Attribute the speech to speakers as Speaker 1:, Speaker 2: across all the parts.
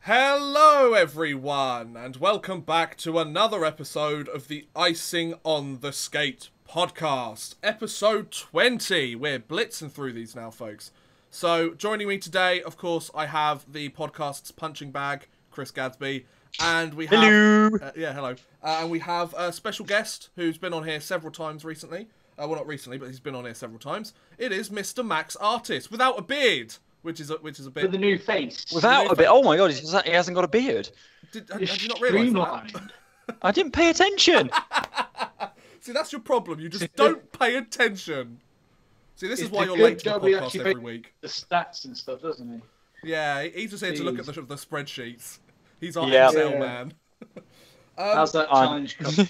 Speaker 1: Hello everyone, and welcome back to another episode of the Icing on the Skate podcast. Episode 20. We're blitzing through these now, folks. So, joining me today, of course, I have the podcast's punching bag, Chris Gadsby, and we have...
Speaker 2: Hello!
Speaker 1: Hello. And we have a special guest who's been on here several times recently. Well, not recently, but he's been on here several times. It is Mr. Max Artis, without a beard. Which is a bit...
Speaker 3: With a new face.
Speaker 2: Without a bit. Oh my god, he hasn't got a beard.
Speaker 1: Had you not realised that?
Speaker 2: I didn't pay attention.
Speaker 1: See, that's your problem. You just don't pay attention. See, this is why you're late to the podcast every week.
Speaker 3: The stats and stuff, doesn't he?
Speaker 1: Yeah, he's just here to look at the spreadsheets. He's our Excel man.
Speaker 3: How's that challenge come?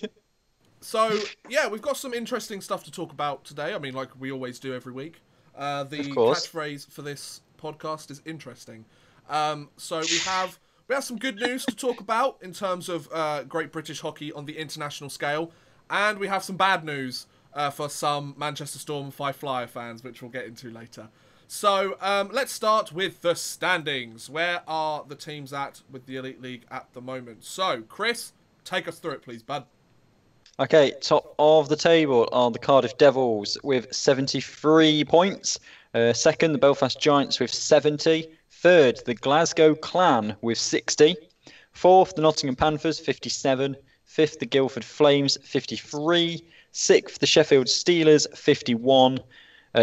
Speaker 1: So, yeah, we've got some interesting stuff to talk about today. I mean, like we always do every week. The catchphrase for this podcast is interesting. So we have some good news to talk about in terms of Great British hockey on the international scale, and we have some bad news for some Manchester Storm Five Flyer fans, which we'll get into later. So let's start with the standings. Where are the teams at with the Elite League at the moment? So, Chris, take us through it, please, bud.
Speaker 2: Okay, top of the table are the Cardiff Devils with 73 points. Second, the Belfast Giants with 70. Third, the Glasgow Clan with 60. Fourth, the Nottingham Panthers, 57. Fifth, the Guildford Flames, 53. Sixth, the Sheffield Steelers, 51.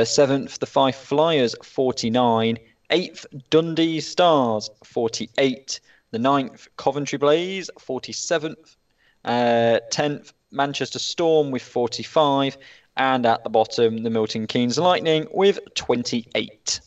Speaker 2: Seventh, the Fife Flyers, 49. Eighth, Dundee Stars, 48. The ninth, Coventry Blaze, 47th. 10th, Manchester Storm with 45. And at the bottom, the Milton Keynes Lightning with 28.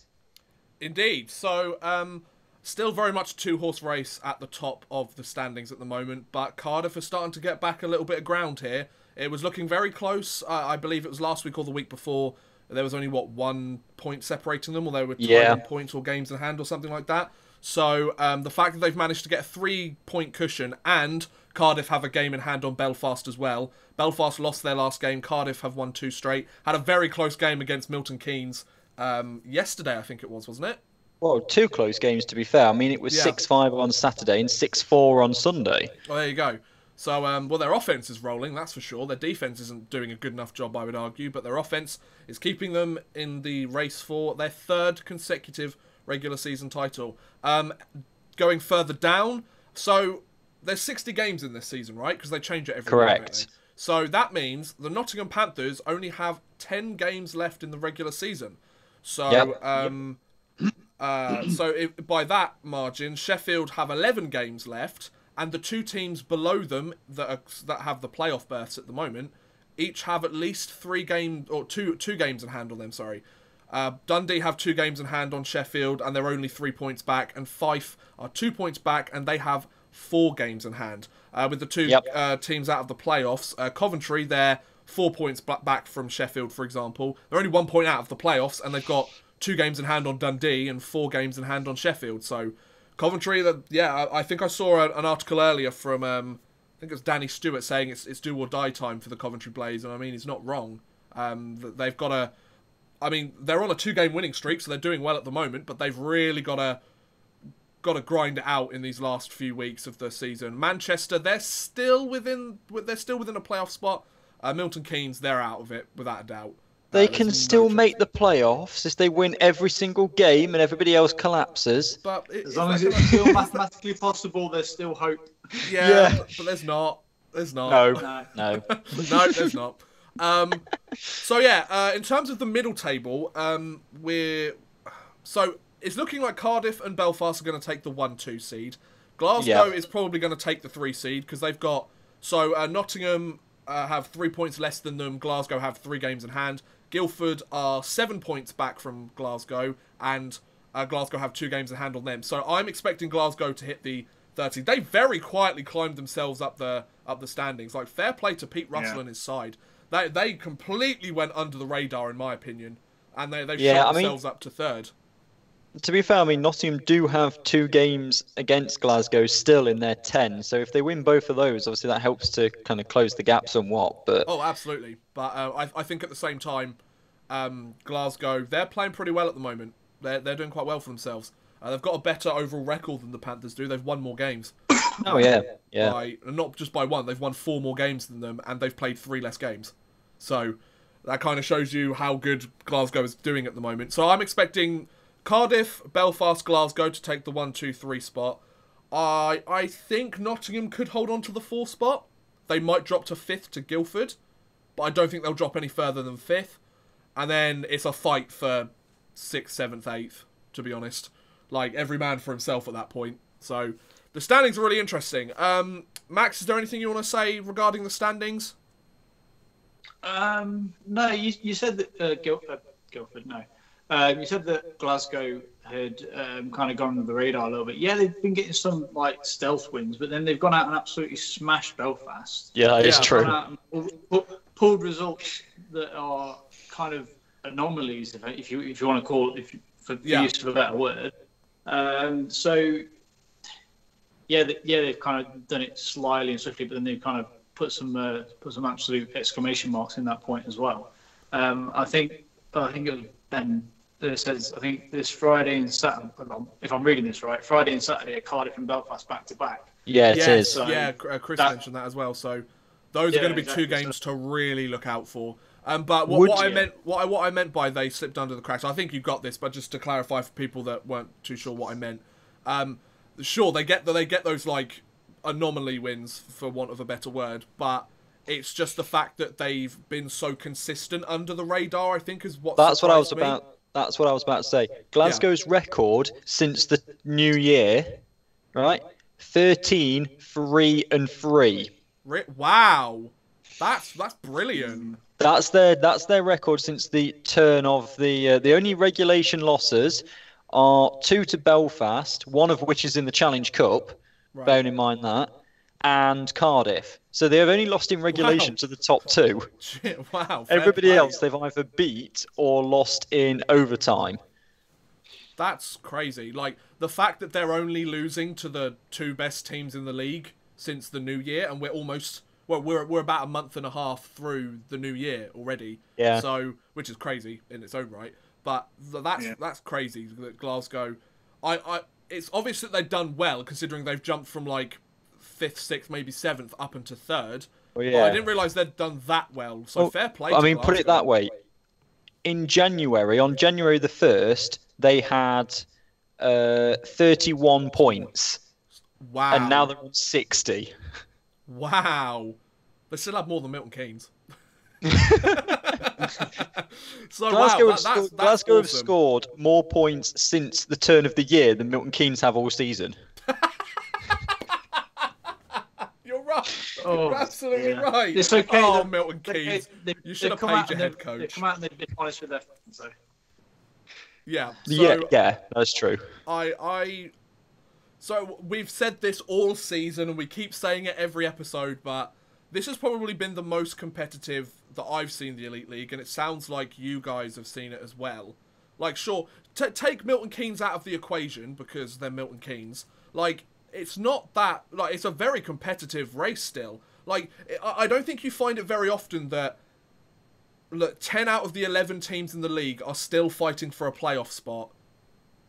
Speaker 1: Indeed. So, still very much a two-horse race at the top of the standings at the moment, but Cardiff are starting to get back a little bit of ground here. It was looking very close. I believe it was last week or the week before. There was only, 1 point separating them, or they were tied in points or games in hand or something like that. So, the fact that they've managed to get a 3-point cushion, and Cardiff have a game in hand on Belfast as well. Belfast lost their last game. Cardiff have won 2 straight. Had a very close game against Milton Keynes yesterday, I think it was, wasn't it?
Speaker 2: Well, 2 close games, to be fair. I mean, it was 6-5 on Saturday and 6-4 on Sunday.
Speaker 1: Well, there you go. So, well, their offense is rolling, that's for sure. Their defense isn't doing a good enough job, I would argue, but their offense is keeping them in the race for their 3rd consecutive regular season title. Going further down, so there's 60 games in this season, right? Because they change it every week.
Speaker 2: Correct.
Speaker 1: So that means the Nottingham Panthers only have 10 games left in the regular season. So, by that margin, Sheffield have 11 games left, and the 2 teams below them that have the playoff berths at the moment each have at least 3 games or two games in hand on them. Sorry. Dundee have 2 games in hand on Sheffield, and they're only 3 points back, and Fife are 2 points back, and they have 4 games in hand. With the 2 teams out of the playoffs, Coventry, they're 4 points back from Sheffield, for example. They're only 1 point out of the playoffs, and they've got 2 games in hand on Dundee and 4 games in hand on Sheffield. So, Coventry, I think I saw an article earlier from, I think it was Danny Stewart saying it's do or die time for the Coventry Blaze, and I mean, he's not wrong. They've got a... I mean, they're on a 2-game winning streak, so they're doing well at the moment, but they've really got to grind it out in these last few weeks of the season. Manchester, they're still within a playoff spot. Milton Keynes, they're out of it without a doubt.
Speaker 2: They can still make the playoffs if they win every single game and everybody else collapses.
Speaker 1: But
Speaker 3: as long as it's still mathematically possible, there's still hope.
Speaker 1: Yeah. But there's not. There's not.
Speaker 2: No.
Speaker 1: No, there's not. So yeah, in terms of the middle table, it's looking like Cardiff and Belfast are going to take the 1-2 seed. Glasgow is probably going to take the 3 seed because they've got Nottingham have 3 points less than them. Glasgow have 3 games in hand. Guildford are 7 points back from Glasgow, and Glasgow have 2 games in hand on them. So I'm expecting Glasgow to hit the 30. They very quietly climbed themselves up the standings. Like, fair play to Pete Russell and his side. They completely went under the radar, in my opinion, and they've shot themselves up to 3rd.
Speaker 2: To be fair, I mean, Nottingham do have 2 games against Glasgow still in their 10, so if they win both of those, obviously that helps to kind of close the gap somewhat. But
Speaker 1: oh, absolutely. But I think at the same time, Glasgow, they're playing pretty well at the moment. They're doing quite well for themselves. They've got a better overall record than the Panthers do. They've won more games.
Speaker 2: Oh yeah, yeah.
Speaker 1: Not just by one. They've won 4 more games than them, and they've played 3 less games. So that kind of shows you how good Glasgow is doing at the moment. So I'm expecting Cardiff, Belfast, Glasgow to take the 1, 2, 3 spot. I think Nottingham could hold on to the 4 spot. They might drop to 5th to Guildford, but I don't think they'll drop any further than 5th. And then it's a fight for 6th, 7th, 8th, to be honest. Like, every man for himself at that point. So the standings are really interesting. Max, is there anything you want to say regarding the standings?
Speaker 3: No, you said that Guildford. No, you said that Glasgow had kind of gone under the radar a little bit. Yeah, they've been getting some like stealth wins, but then they've gone out and absolutely smashed Belfast.
Speaker 2: Yeah, it's true.
Speaker 3: Pulled results that are kind of anomalies, if you want to call it, for use of a better word. So they've kind of done it slyly and swiftly, but then they've kind of put some absolute exclamation marks in that point as well. I think it was Ben that says, I think this Friday and Saturday, if I'm reading this right, Friday and Saturday are Cardiff and Belfast back to back.
Speaker 2: Yeah, it is.
Speaker 1: So Chris mentioned that as well. So those are going to be 2 games to really look out for. But what I meant by they slipped under the cracks, I think you got this, but just to clarify for people that weren't too sure what I meant, sure they get those like anomaly wins, for want of a better word, but it's just the fact that they've been so consistent under the radar, I think, is what. That's what I was
Speaker 2: about to say. Glasgow's record since the new year, right? 13, 3 and 3.
Speaker 1: Wow, that's brilliant.
Speaker 2: That's their record since the turn of the only regulation losses are 2 to Belfast, one of which is in the Challenge Cup, bearing in mind that, and Cardiff. So they have only lost in regulation to the top 2.
Speaker 1: Shit, wow.
Speaker 2: Everybody else they've either beat or lost in overtime.
Speaker 1: That's crazy. Like, the fact that they're only losing to the 2 best teams in the league since the new year, and we're about a month and a half through the new year already.
Speaker 2: Yeah.
Speaker 1: So, which is crazy in its own right. But that's crazy that Glasgow. It's obvious that they've done well, considering they've jumped from like 5th, 6th, maybe 7th up into 3rd.
Speaker 2: Well,
Speaker 1: yeah. But I didn't realise they'd done that well. So fair play.
Speaker 2: I mean, put it that way. On January the 1st, they had 31 points.
Speaker 1: Wow.
Speaker 2: And now they're on 60.
Speaker 1: Wow. They still have more than Milton Keynes. So
Speaker 2: Glasgow,
Speaker 1: that's
Speaker 2: Glasgow
Speaker 1: awesome.
Speaker 2: have scored more points since the turn of the year than Milton Keynes have all season.
Speaker 1: You're right. You're absolutely right.
Speaker 3: It's okay.
Speaker 1: Oh, Milton Keynes. You should have paid your head coach.
Speaker 3: They've come out and they've been honest with their fans, so.
Speaker 1: Yeah. So
Speaker 2: yeah, that's true.
Speaker 1: So we've said this all season, and we keep saying it every episode, but this has probably been the most competitive that I've seen the Elite League, and it sounds like you guys have seen it as well. Like, sure, take Milton Keynes out of the equation, because they're Milton Keynes. Like, it's not that... Like, it's a very competitive race still. Like, I don't think you find it very often that... Look, 10 out of the 11 teams in the league are still fighting for a playoff spot.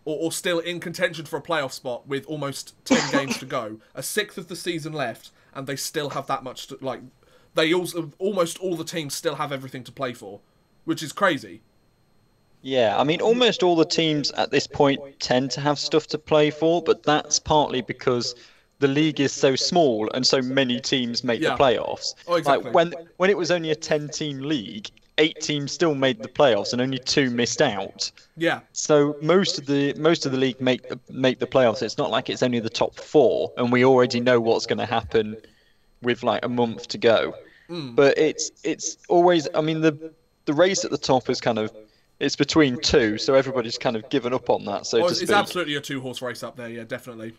Speaker 1: Or still in contention for a playoff spot with almost 10 games to go. A 6th of the season left, and they still have that much to... Like, they also... Almost all the teams still have everything to play for. Which is crazy.
Speaker 2: Yeah, I mean, almost all the teams at this point tend to have stuff to play for, but that's partly because the league is so small and so many teams make the playoffs.
Speaker 1: Oh, exactly.
Speaker 2: Like, when it was only a 10-team league, 8 teams still made the playoffs and only 2 missed out.
Speaker 1: Yeah.
Speaker 2: So most of the league make the playoffs. It's not like it's only the top 4, and we already know what's going to happen with like a month to go. But it's always. I mean, the race at the top is kind of. It's between 2, so everybody's kind of given up on that. So
Speaker 1: it's absolutely a 2-horse race up there. Yeah, definitely.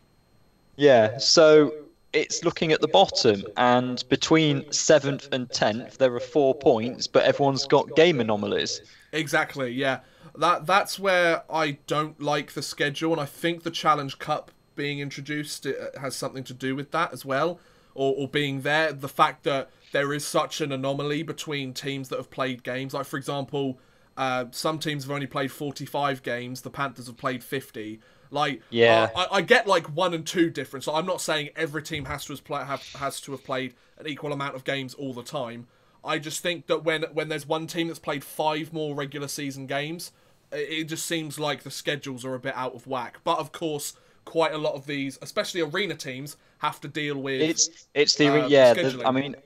Speaker 2: Yeah. So it's looking at the bottom, and between 7th and 10th, there are 4 points, but everyone's got game anomalies.
Speaker 1: Exactly, yeah. That's where I don't like the schedule, and I think the Challenge Cup being introduced has something to do with that as well, or being there. The fact that there is such an anomaly between teams that have played games. Like, for example, some teams have only played 45 games, the Panthers have played 50. Like,
Speaker 2: Yeah.
Speaker 1: I get like 1 and 2 difference. So I'm not saying every team has to have played an equal amount of games all the time. I just think that when there's one team that's played 5 more regular season games, it just seems like the schedules are a bit out of whack. But of course, quite a lot of these, especially arena teams, have to deal with
Speaker 2: it's the
Speaker 1: scheduling.
Speaker 2: I mean,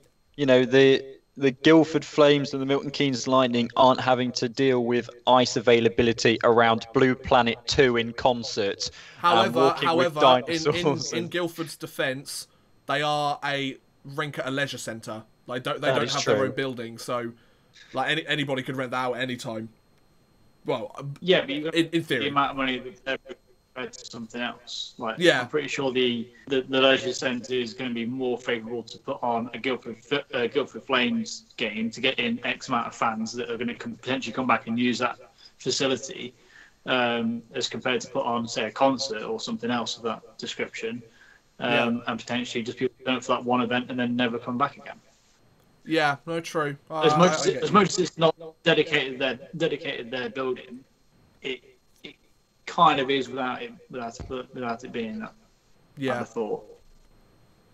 Speaker 2: the Guildford Flames and the Milton Keynes Lightning aren't having to deal with ice availability around Blue Planet 2 in concert.
Speaker 1: However,
Speaker 2: dinosaurs
Speaker 1: in Guildford's defence, they are a rink at a leisure centre. Like they don't have their own building, so like anybody could rent that out at any time. Well,
Speaker 3: yeah, but you got
Speaker 1: in theory,
Speaker 3: the amount of money that they're compared to something else. Like,
Speaker 1: yeah,
Speaker 3: I'm pretty sure the leisure centre is going to be more favourable to put on a Guildford Flames game to get in X amount of fans that are going to potentially come back and use that facility, as compared to put on, say, a concert or something else of that description, and potentially just people going for that one event and then never come back again.
Speaker 1: Yeah, no, true.
Speaker 3: As much as it's not dedicated their building, it kind of is without it being that.
Speaker 1: Yeah.
Speaker 3: I thought.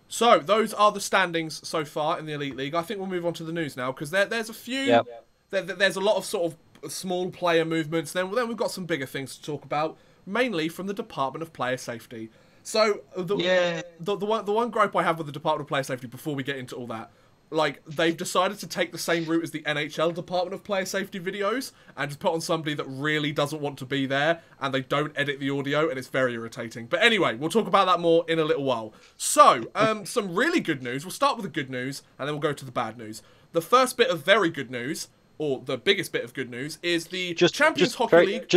Speaker 1: So those are the standings so far in the Elite League. I think we'll move on to the news now because there's a few.
Speaker 2: Yep.
Speaker 1: There's a lot of sort of small player movements. Then we've got some bigger things to talk about, mainly from the Department of Player Safety. So the one gripe I have with the Department of Player Safety before we get into all that. Like, they've decided to take the same route as the NHL Department of Player Safety videos and just put on somebody that really doesn't want to be there, and they don't edit the audio, and it's very irritating. But anyway, we'll talk about that more in a little while. So, some really good news. We'll start with the good news, and then we'll go to the bad news. The first bit of very good news, or the biggest bit of good news, is the Champions Hockey League...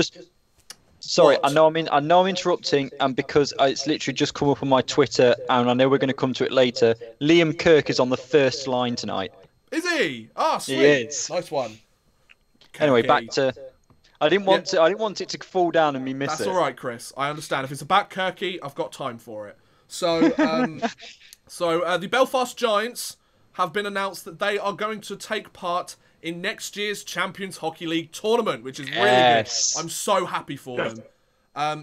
Speaker 2: Sorry,
Speaker 1: What?
Speaker 2: I know I'm interrupting, and because it's literally just come up on my Twitter, and I know we're going to come to it later. Liam Kirk is on the first line tonight.
Speaker 1: Is he? Ah, sweet.
Speaker 2: He is.
Speaker 1: Nice one.
Speaker 2: Anyway, back to. I didn't want it to fall down and me miss it.
Speaker 1: That's all right, Chris. I understand. If it's about Kirky, I've got time for it. So, the Belfast Giants have been announced that they are going to take part in next year's Champions Hockey League tournament, which is really good. I'm so happy for them.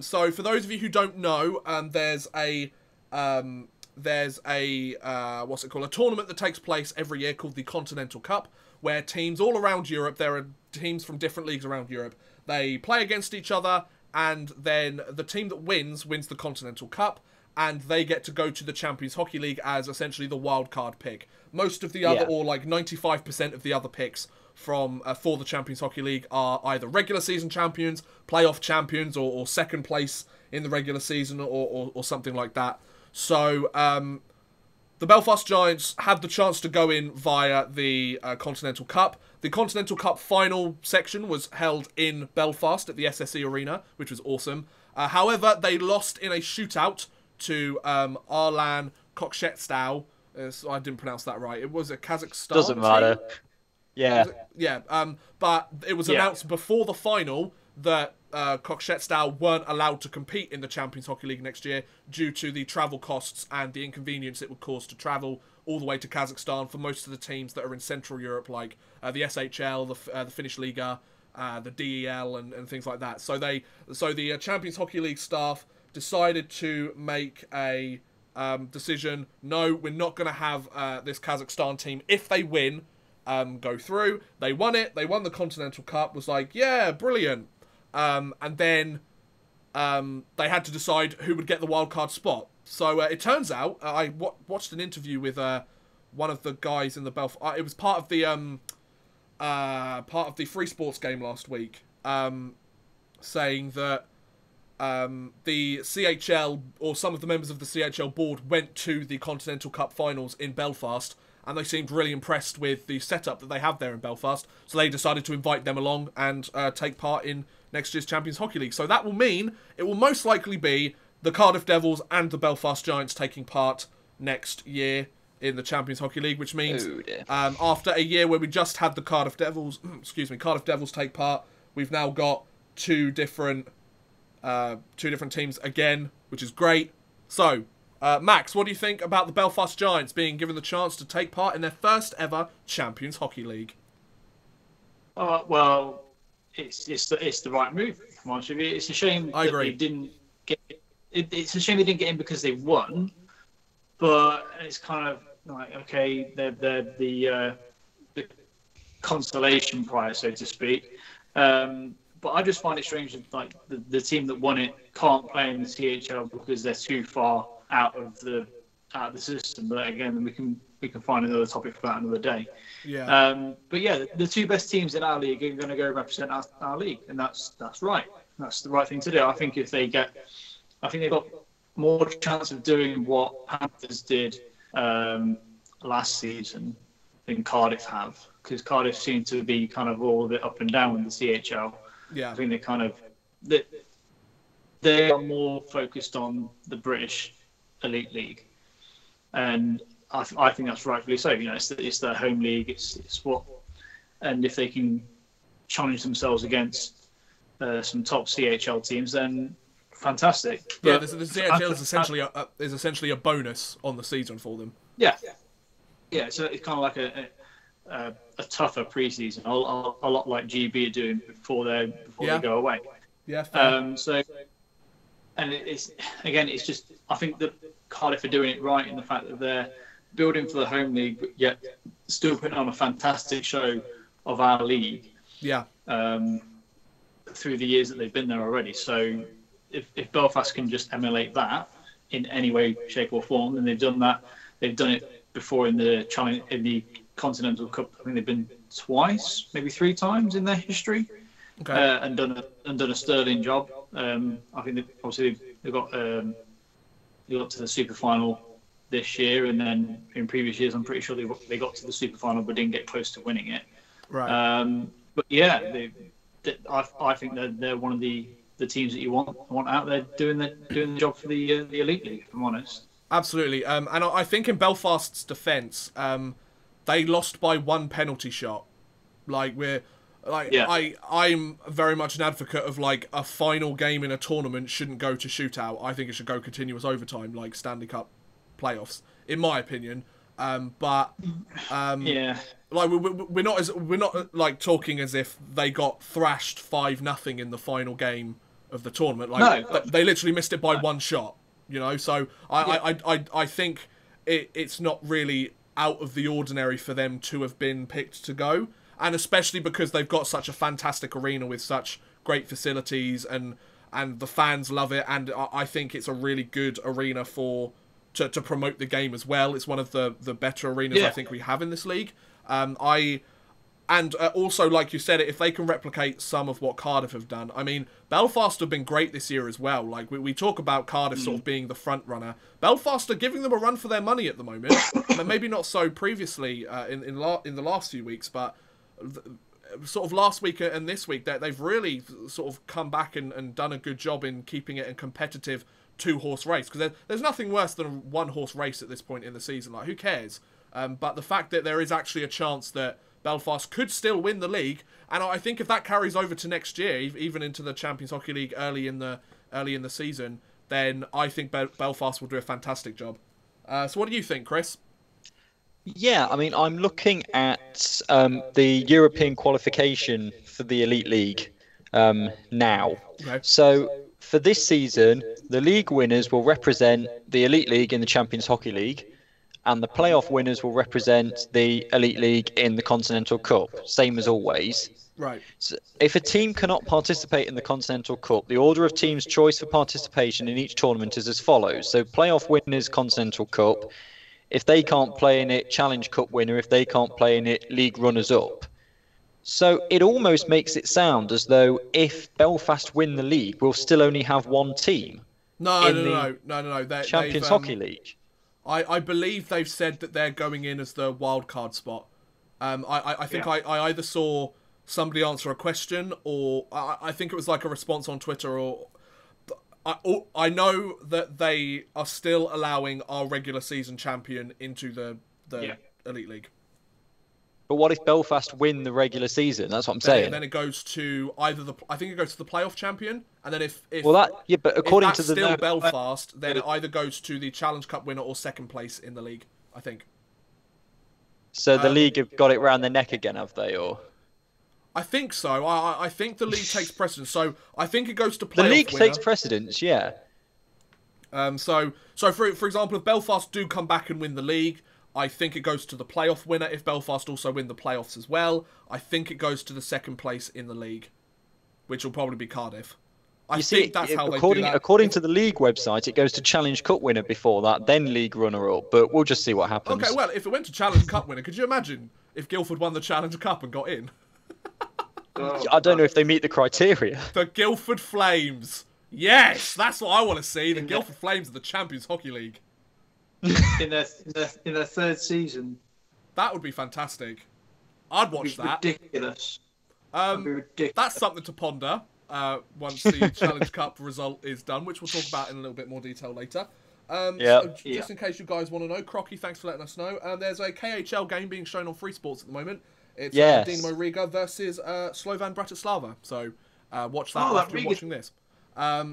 Speaker 1: So for those of you who don't know, there's a what's it called? A tournament that takes place every year called the Continental Cup, where teams all around Europe, there are teams from different leagues around Europe, they play against each other, and then the team that wins the Continental Cup, and they get to go to the Champions Hockey League as essentially the wild card pick. Most of the other, or like 95% of the other picks from for the Champions Hockey League are either regular season champions, playoff champions, or second place in the regular season, or something like that. So the Belfast Giants had the chance to go in via the Continental Cup. The Continental Cup final section was held in Belfast at the SSE Arena, which was awesome. However, they lost in a shootout to Arlan Kokshetsau. I didn't pronounce that right. It was a Kazakhstan
Speaker 2: Doesn't matter.
Speaker 1: team.
Speaker 2: Yeah.
Speaker 1: But it was announced before the final that Kokshetsau weren't allowed to compete in the Champions Hockey League next year due to the travel costs and the inconvenience it would cause to travel all the way to Kazakhstan for most of the teams that are in Central Europe, like the SHL, the Finnish Liga, the DEL, and things like that. So the Champions Hockey League staff decided to make a decision. No, we're not going to have this Kazakhstan team, if they win, go through. They won it. They won the Continental Cup. Was like, yeah, brilliant. And then they had to decide who would get the wildcard spot. So it turns out, I watched an interview with one of the guys in the Belfast. It was part of the Free Sports game last week, saying that the CHL, or some of the members of the CHL board, went to the Continental Cup finals in Belfast, and they seemed really impressed with the setup that they have there in Belfast, so they decided to invite them along and take part in next year's Champions Hockey League. So that will mean it will most likely be the Cardiff Devils and the Belfast Giants taking part next year in the Champions Hockey League, which means after a year where we just had the Cardiff Devils take part, we've now got two different teams again, which is great. So, Max, what do you think about the Belfast Giants being given the chance to take part in their first ever Champions Hockey League?
Speaker 3: Well, it's the right move. It's a shame that they didn't get it's a shame they didn't get in because they won, but it's kind of like, okay, they're the consolation prize, so to speak. But I just find it strange that like the team that won it can't play in the CHL because they're too far out of the system. But again, we can find another topic for that another day.
Speaker 1: Yeah.
Speaker 3: But yeah, the two best teams in our league are going to go represent our league, and that's right. That's the right thing to do. I think they've got more chance of doing what Panthers did last season than Cardiff have, because Cardiff seem to be kind of all a bit up and down with the CHL.
Speaker 1: Yeah.
Speaker 3: I think they are more focused on the British Elite League, and I think that's rightfully so. You know, it's their home league. It's what, and if they can challenge themselves against some top CHL teams, then fantastic.
Speaker 1: Yeah, the CHL is essentially a bonus on the season for them.
Speaker 3: Yeah. So it's kind of like a tougher preseason, a lot like GB are doing before they go away.
Speaker 1: Yeah. Fair.
Speaker 3: It's just, I think that Cardiff are doing it right in the fact that they're building for the home league, but yet still putting on a fantastic show of our league.
Speaker 1: Yeah.
Speaker 3: Through the years that they've been there already. So if Belfast can just emulate that in any way, shape, or form, then they've done that. They've done it before in the Continental Cup. I think they've been twice, maybe 3 times in their history, and done a sterling job. I think they got to the super final this year, and then in previous years, I'm pretty sure they got to the super final but didn't get close to winning it.
Speaker 1: Right.
Speaker 3: But yeah, I think they're one of the teams that you want out there doing the job for the Elite League, if I'm honest.
Speaker 1: Absolutely. And I think in Belfast's defence, they lost by 1 penalty shot. I'm very much an advocate of like a final game in a tournament shouldn't go to shootout. I think it should go continuous overtime, like Stanley Cup playoffs, in my opinion. But like we're not like talking as if they got thrashed 5-0 in the final game of the tournament. Like no, they literally missed it by 1 shot. You know, so I think it's not really out of the ordinary for them to have been picked to go, and especially because they've got such a fantastic arena with such great facilities, and the fans love it, and I think it's a really good arena to promote the game as well. It's one of the better arenas I think we have in this league. Also, like you said, if they can replicate some of what Cardiff have done, I mean, Belfast have been great this year as well. Like we talk about Cardiff sort of being the front runner. Belfast are giving them a run for their money at the moment. Maybe not so previously in the last few weeks, but sort of last week and this week, they've really sort of come back and done a good job in keeping it a competitive 2-horse race. Because there's nothing worse than a 1-horse race at this point in the season. Like, who cares? But the fact that there is actually a chance that Belfast could still win the league, and I think if that carries over to next year, even into the Champions Hockey League early in the season, then I think Belfast will do a fantastic job. So what do you think, Chris?
Speaker 2: Yeah, I mean, I'm looking at the European qualification for the Elite League now.
Speaker 1: Okay.
Speaker 2: So for this season, the league winners will represent the Elite League in the Champions Hockey League, and the playoff winners will represent the Elite League in the Continental Cup, same as always.
Speaker 1: Right.
Speaker 2: So if a team cannot participate in the Continental Cup, the order of teams' choice for participation in each tournament is as follows. So playoff winners, Continental Cup. If they can't play in it, Challenge Cup winner. If they can't play in it, league runners-up. So it almost makes it sound as though if Belfast win the league, we'll still only have 1 team.
Speaker 1: No.
Speaker 2: Champions Hockey League.
Speaker 1: I believe they've said that they're going in as the wildcard spot. I think I either saw somebody answer a question, or I think it was like a response on Twitter, or I know that they are still allowing our regular season champion into the Elite League.
Speaker 2: But what if Belfast win the regular season? That's what I'm saying.
Speaker 1: And then it goes to I think it goes to the playoff champion, and then if
Speaker 2: but according to the
Speaker 1: still Belfast, then it either goes to the Challenge Cup winner or second place in the league, I think.
Speaker 2: So the league have got it round their neck again, have they? Or
Speaker 1: I think so. I think the league takes precedence. So I think it goes to playoff
Speaker 2: the league
Speaker 1: winner.
Speaker 2: takes precedence, yeah.
Speaker 1: So for example, if Belfast do come back and win the league, I think it goes to the playoff winner. If Belfast also win the playoffs as well, I think it goes to the second place in the league, which will probably be Cardiff. I think that's how they do that.
Speaker 2: According to the league website, it goes to Challenge Cup winner before that, then league runner-up. But we'll just see what happens.
Speaker 1: Okay, well, if it went to Challenge Cup winner, could you imagine if Guildford won the Challenge Cup and got in?
Speaker 2: I don't know if they meet the criteria.
Speaker 1: The Guildford Flames. Yes, that's what I want to see. The Guildford Flames of the Champions Hockey League.
Speaker 3: in their third season.
Speaker 1: That would be fantastic. I'd watch that.
Speaker 3: Ridiculous.
Speaker 1: That's something to ponder once the Challenge Cup result is done, which we'll talk about in a little bit more detail later. So just in case you guys want to know, Crocky, thanks for letting us know. There's a KHL game being shown on Free Sports at the moment. It's Dinamo Riga versus Slovan Bratislava. So watch that after you're watching this.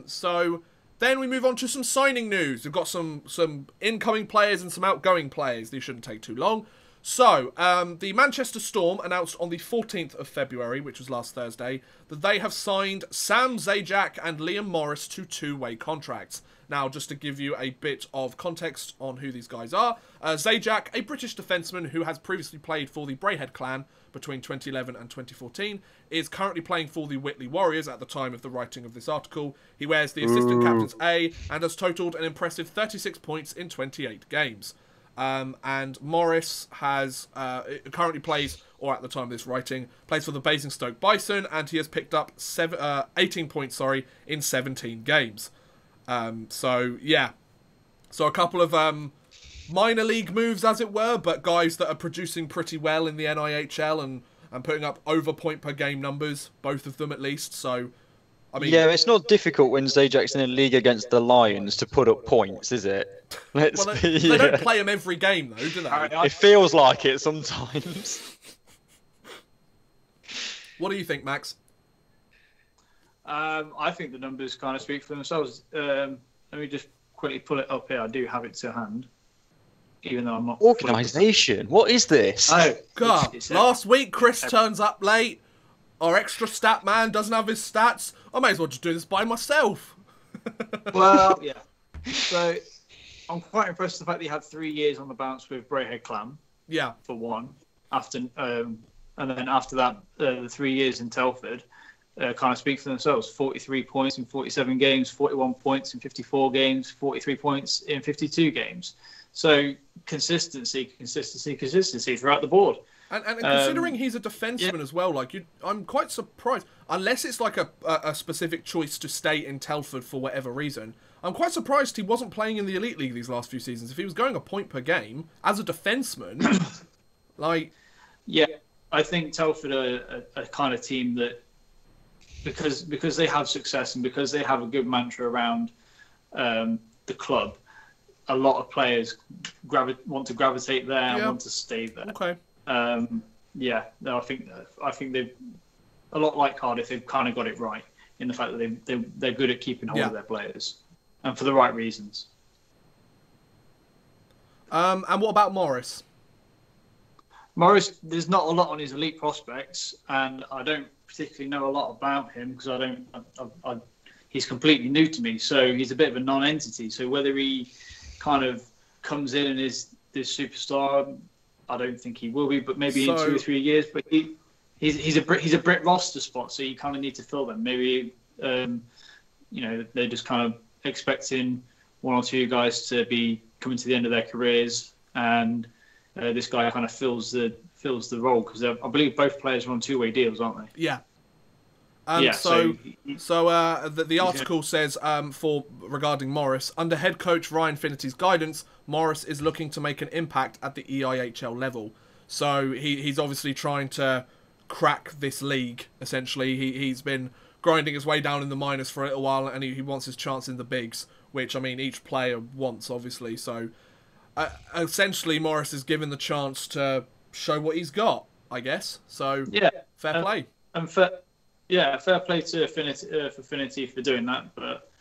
Speaker 1: So then we move on to some signing news. We've got some incoming players and some outgoing players. These shouldn't take too long. So, the Manchester Storm announced on the 14th of February, which was last Thursday, that they have signed Sam Zajac and Liam Morris to two-way contracts. Now, just to give you a bit of context on who these guys are, Zajac, a British defenseman who has previously played for the Braehead clan between 2011 and 2014, is currently playing for the Whitley Warriors at the time of the writing of this article. He wears the assistant captain's A and has totaled an impressive 36 points in 28 games. And Morris has currently plays, or at the time of this writing, plays for the Basingstoke Bison, and he has picked up 18 points, in 17 games. So a couple of minor league moves, as it were, but guys that are producing pretty well in the EIHL and putting up over point per game numbers, both of them at least. So, I mean,
Speaker 2: yeah, it's not difficult when Zajak's in a league against the Lions to put up points, is it?
Speaker 1: They don't play him every game, though, do they?
Speaker 2: It feels like it sometimes.
Speaker 1: What do you think, Max?
Speaker 3: I think the numbers kind of speak for themselves. Let me just quickly pull it up here. I do have it to hand, even though I'm not.
Speaker 2: Organisation? What is this?
Speaker 3: Oh,
Speaker 1: God, last week Chris turns up late. Our extra stat man doesn't have his stats. I may as well just do this by myself.
Speaker 3: Well, yeah. So I'm quite impressed with the fact that he had 3 years on the bounce with Braehead Clan.
Speaker 1: Yeah.
Speaker 3: For one. And then after that, the 3 years in Telford kind of speak for themselves. 43 points in 47 games, 41 points in 54 games, 43 points in 52 games. So consistency throughout the board.
Speaker 1: And considering he's a defenseman as well, I'm quite surprised. Unless it's like a specific choice to stay in Telford for whatever reason, I'm quite surprised he wasn't playing in the Elite League these last few seasons. If he was going a point per game as a defenseman,
Speaker 3: Yeah, I think Telford are a kind of team that, because they have success and because they have a good mantra around the club, a lot of players want to gravitate there and want to stay there.
Speaker 1: Okay.
Speaker 3: I think they've, a lot like Cardiff, they've kind of got it right in the fact that they're good at keeping hold of their players, and for the right reasons.
Speaker 1: And what about Morris?
Speaker 3: Morris, there's not a lot on his elite prospects, and I don't particularly know a lot about him because he's completely new to me, so he's a bit of a non-entity. So whether he kind of comes in and is this superstar, I don't think he will be, but maybe in 2 or 3 years. But he's a Brit roster spot, so you kind of need to fill them. Maybe they're just kind of expecting one or two guys to be coming to the end of their careers, and this guy kind of fills the role because I believe both players are on two-way deals, aren't they?
Speaker 1: Yeah. The article says regarding Morris, under head coach Ryan Finnerty's guidance, Morris is looking to make an impact at the EIHL level. So he's obviously trying to crack this league. Essentially, he's been grinding his way down in the minors for a little while, and he wants his chance in the bigs, which I mean each player wants, obviously. So essentially, Morris is given the chance to show what he's got, I guess. So fair play.
Speaker 3: Fair play to Finnerty for doing that. But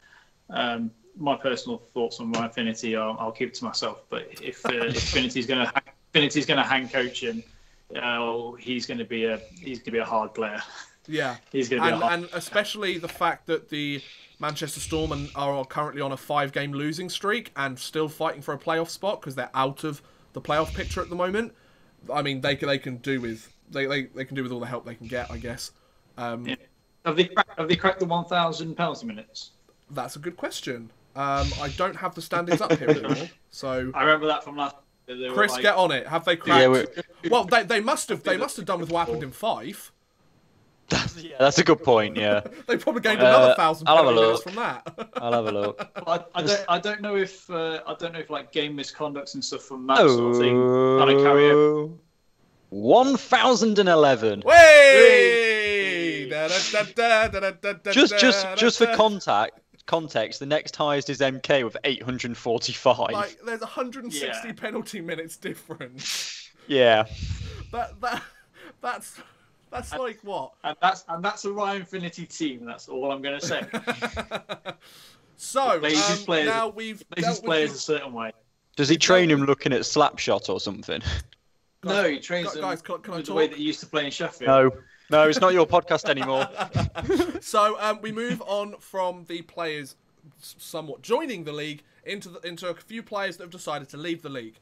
Speaker 3: my personal thoughts on Ryan Finnerty, I'll keep it to myself. But if Finnerty's going to hand coach him, he's going to be a hard player.
Speaker 1: Yeah,
Speaker 3: he's going to be
Speaker 1: and especially the fact that the Manchester Storm are currently on a 5-game losing streak and still fighting for a playoff spot because they're out of the playoff picture at the moment. I mean, they can do with all the help they can get, I guess.
Speaker 3: Yeah. Have they cracked the 1,000 penalty minutes?
Speaker 1: That's a good question. I don't have the standings up here anymore, so
Speaker 3: I remember that from last.
Speaker 1: Chris, get on it. Have they cracked? Well, they must have done with what happened in 5.
Speaker 2: That's a good point. Yeah,
Speaker 1: they probably gained another 1,000 penalty minutes from that.
Speaker 2: I'll have a look.
Speaker 3: I don't know if like game misconducts and stuff from that sort of thing kind of carry over.
Speaker 2: 1,011.
Speaker 1: Way!
Speaker 2: Just for context, the next highest is MK with 845.
Speaker 1: Like, there's 160 penalty minutes difference.
Speaker 2: Yeah.
Speaker 1: That's like what?
Speaker 3: And that's a Ryan Infinity team. That's all I'm going to say.
Speaker 1: So now we've
Speaker 3: plays players a certain way.
Speaker 2: Does he train him looking at Slapshot or something?
Speaker 3: No, he trains them
Speaker 1: guys, can I
Speaker 3: the
Speaker 1: talk?
Speaker 3: way that he used to play in Sheffield.
Speaker 2: No, it's not your podcast anymore.
Speaker 1: So we move on from the players somewhat joining the league into a few players that have decided to leave the league,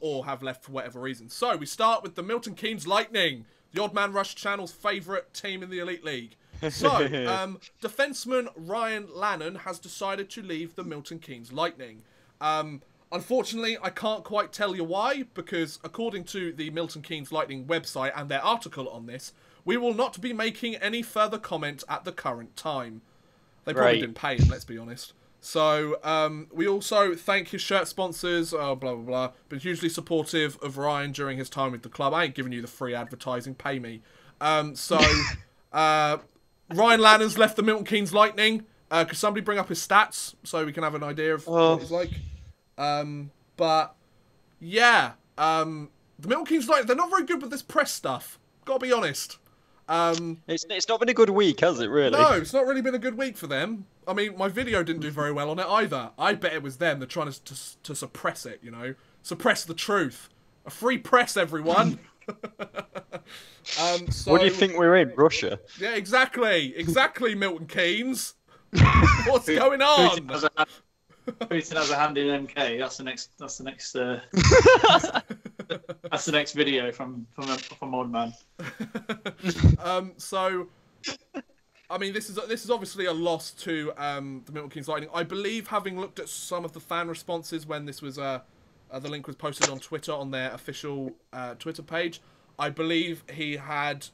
Speaker 1: or have left for whatever reason. So we start with the Milton Keynes Lightning, the Odd Man Rush channel's favourite team in the Elite League. So, defenseman Ryan Lannon has decided to leave the Milton Keynes Lightning. Unfortunately, I can't quite tell you why, because according to the Milton Keynes Lightning website and their article on this, we will not be making any further comment at the current time. They probably didn't pay him, let's be honest. So, we also thank his shirt sponsors, blah, blah, blah, but hugely supportive of Ryan during his time with the club. I ain't giving you the free advertising, pay me. Ryan Lannon's left the Milton Keynes Lightning. Could somebody bring up his stats so we can have an idea of what he's like? But, yeah, the Milton Keynes Lightning, they're not very good with this press stuff. Gotta be honest.
Speaker 2: It's not been a good week, has it, really?
Speaker 1: No, it's not really been a good week for them. I mean, my video didn't do very well on it either. I bet it was them. They're trying to suppress it, you know? Suppress the truth. A free press, everyone.
Speaker 2: What do you think we're in, Russia?
Speaker 1: Yeah, exactly. Exactly, Milton Keynes. What's going on?
Speaker 3: Putin has a hand in MK. That's the next video from Odd Man.
Speaker 1: So, I mean, this is obviously a loss to the Milton Keynes Lightning. I believe, having looked at some of the fan responses when this was the link was posted on Twitter on their official Twitter page, I believe he had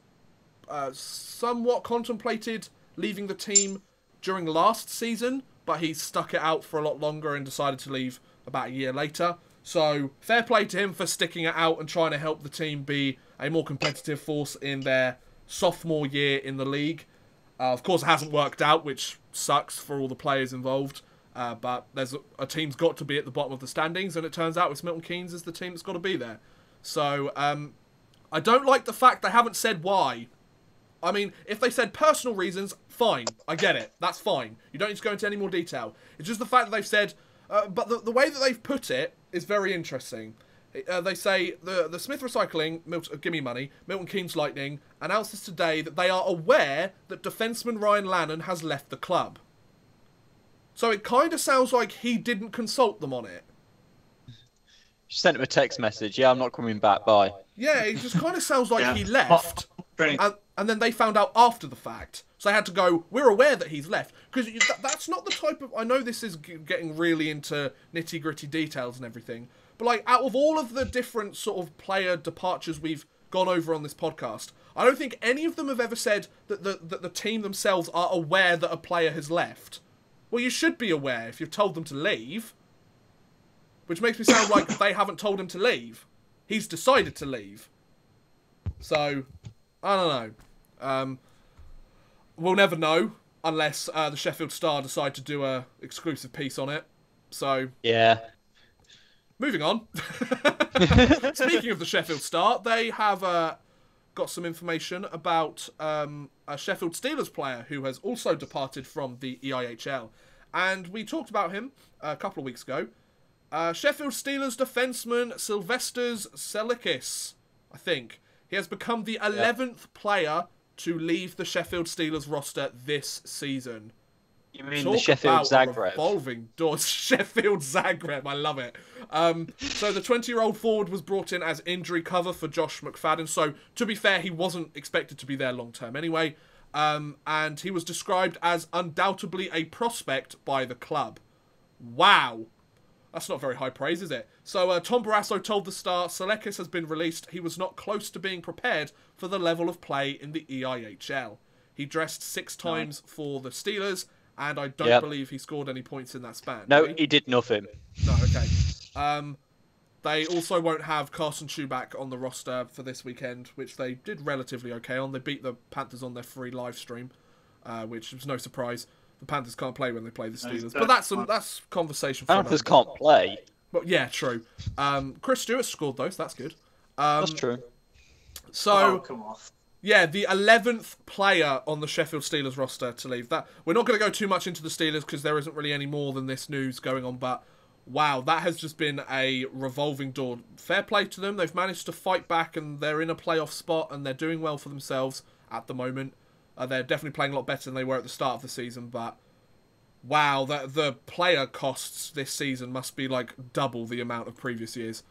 Speaker 1: somewhat contemplated leaving the team during last season, but he stuck it out for a lot longer and decided to leave about a year later. So, fair play to him for sticking it out and trying to help the team be a more competitive force in their sophomore year in the league. Of course, it hasn't worked out, which sucks for all the players involved. But there's a team's got to be at the bottom of the standings, and it turns out it's Milton Keynes is the team that's got to be there. So, I don't like the fact they haven't said why. I mean, if they said personal reasons, fine. I get it. That's fine. You don't need to go into any more detail. It's just the fact that they've said... but the way that they've put it is very interesting. They say the Smith Recycling, Gimme Money, Milton Keynes Lightning, announces today that they are aware that defenseman Ryan Lannon has left the club. So it kind of sounds like he didn't consult them on it.
Speaker 2: She sent him a text message. Yeah, I'm not coming back. Bye.
Speaker 1: Yeah, it just kind of sounds like he left. And then they found out after the fact. So they had to go, we're aware that he's left. Because that's not the type of... I know this is getting really into nitty-gritty details and everything. But, like, out of all of the different sort of player departures we've gone over on this podcast, I don't think any of them have ever said that the team themselves are aware that a player has left. Well, you should be aware if you've told them to leave. Which makes me sound like they haven't told him to leave. He's decided to leave. So, I don't know. We'll never know unless the Sheffield Star decide to do a exclusive piece on it. So,
Speaker 2: yeah.
Speaker 1: Moving on. Speaking of the Sheffield Star, they have got some information about a Sheffield Steelers player who has also departed from the EIHL. And we talked about him a couple of weeks ago. Sheffield Steelers defenseman Sylvesters Selikis, I think. He has become the 11th player to leave the Sheffield Steelers roster this season.
Speaker 2: You mean
Speaker 1: Talk
Speaker 2: the Sheffield
Speaker 1: about a
Speaker 2: Zagreb?
Speaker 1: revolving doors. Sheffield Zagreb. I love it. So the 20-year-old forward was brought in as injury cover for Josh McFadden. So to be fair, he wasn't expected to be there long term anyway. And he was described as undoubtedly a prospect by the club. Wow. That's not very high praise, is it? So Tom Barrasso told the Star, Selekis has been released. He was not close to being prepared for the level of play in the EIHL. He dressed 6 times for the Steelers, and I don't believe he scored any points in that span.
Speaker 2: No, he did nothing.
Speaker 1: No, okay. They also won't have Carson Schuback on the roster for this weekend, which they did relatively okay on. They beat the Panthers on their free live stream, which was no surprise. The Panthers can't play when they play the Steelers, but that's conversation for
Speaker 2: Panthers can't play.
Speaker 1: But yeah, true. Chris Stewart scored those. That's good.
Speaker 2: That's true.
Speaker 1: So,
Speaker 3: come on.
Speaker 1: yeah, the 11th player on the Sheffield Steelers roster to leave. That we're not going to go too much into the Steelers because there isn't really any more than this news going on. But wow, that has just been a revolving door. Fair play to them. They've managed to fight back and they're in a playoff spot and they're doing well for themselves at the moment. They're definitely playing a lot better than they were at the start of the season. But wow, the player costs this season must be like double the amount of previous years.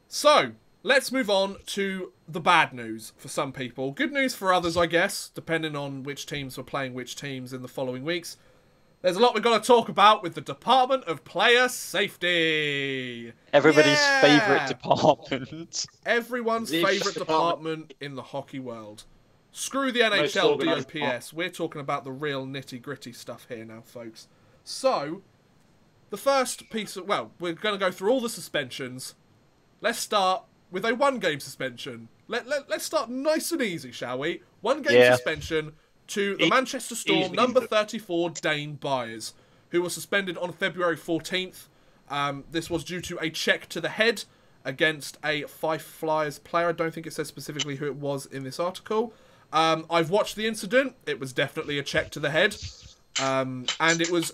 Speaker 1: So, let's move on to the bad news for some people. Good news for others, I guess, depending on which teams were playing which teams in the following weeks. There's a lot we've got to talk about with the Department of Player Safety.
Speaker 2: Everybody's favourite department.
Speaker 1: Everyone's favourite department in the hockey world. Screw the NHL DOPS. We're talking about the real nitty-gritty stuff here now, folks. So, the first piece of... Well, we're going to go through all the suspensions. Let's start with a one-game suspension. Let's start nice and easy, shall we? One-game suspension to the Manchester Storm number 34, Dane Byers, who was suspended on February 14th. This was due to a check to the head against a Fife Flyers player. I don't think it says specifically who it was in this article. I've watched the incident. It was definitely a check to the head. And it was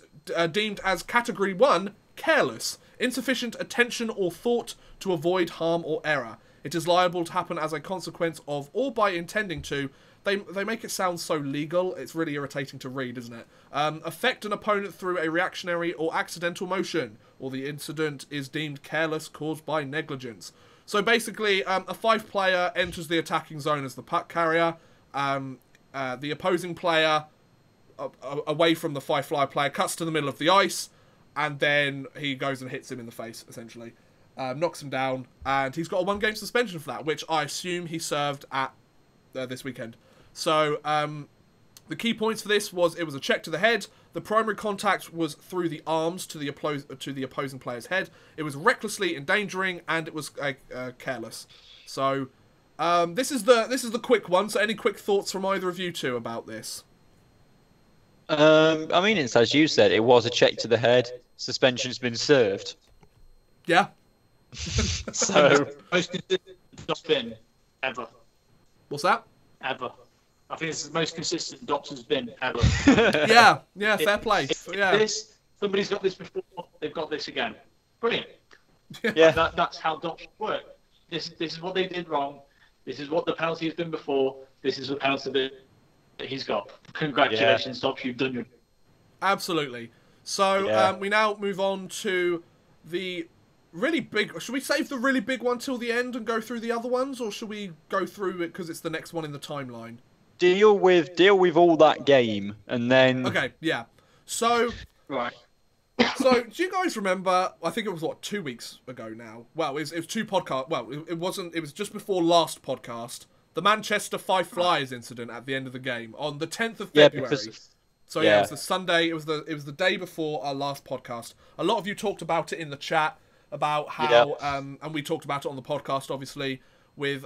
Speaker 1: deemed as Category 1, careless, insufficient attention or thought to avoid harm or error. It is liable to happen as a consequence of or by intending to. They make it sound so legal, it's really irritating to read, isn't it? Affect an opponent through a reactionary or accidental motion, or the incident is deemed careless caused by negligence. So basically, a Fife player enters the attacking zone as the puck carrier. The opposing player, away from the Fife Flyer player, cuts to the middle of the ice, and then he goes and hits him in the face, essentially. Knocks him down, and he's got a one-game suspension for that, which I assume he served at this weekend. So, the key points for this was it was a check to the head. The primary contact was through the arms to the opposing player's head. It was recklessly endangering, and it was careless. So, this is the quick one. So, any quick thoughts from either of you two about this?
Speaker 2: I mean, it's as you said. It was a check to the head. Suspension's been served.
Speaker 1: Yeah.
Speaker 2: So
Speaker 3: Most consistent spin ever.
Speaker 1: What's that?
Speaker 3: Ever. I think it's the most consistent Doctor's been ever.
Speaker 1: Yeah, fair play. Yeah.
Speaker 3: Somebody's got this before, they've got this again. Brilliant.
Speaker 2: yeah,
Speaker 3: That's how Doctors work. This is what they did wrong. This is what the penalty has been before. This is the penalty that he's got. Congratulations, Doc, you've done your...
Speaker 1: Absolutely. So we now move on to the really big... Should we save the really big one till the end and go through the other ones, or should we go through it because it's the next one in the timeline?
Speaker 2: deal with all that game, and then...
Speaker 1: Okay, yeah. So...
Speaker 3: Right.
Speaker 1: So, do you guys remember, I think it was, 2 weeks ago now? Well, it was 2 podcasts... Well, it wasn't... It was just before last podcast. The Manchester Fife Flyers incident at the end of the game on the 10th of February. So yeah, it was the Sunday. It was the day before our last podcast. A lot of you talked about it in the chat about how and we talked about it on the podcast, obviously, with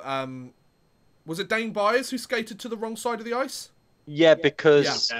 Speaker 1: was it Dane Byers who skated to the wrong side of the ice?
Speaker 2: Yeah, because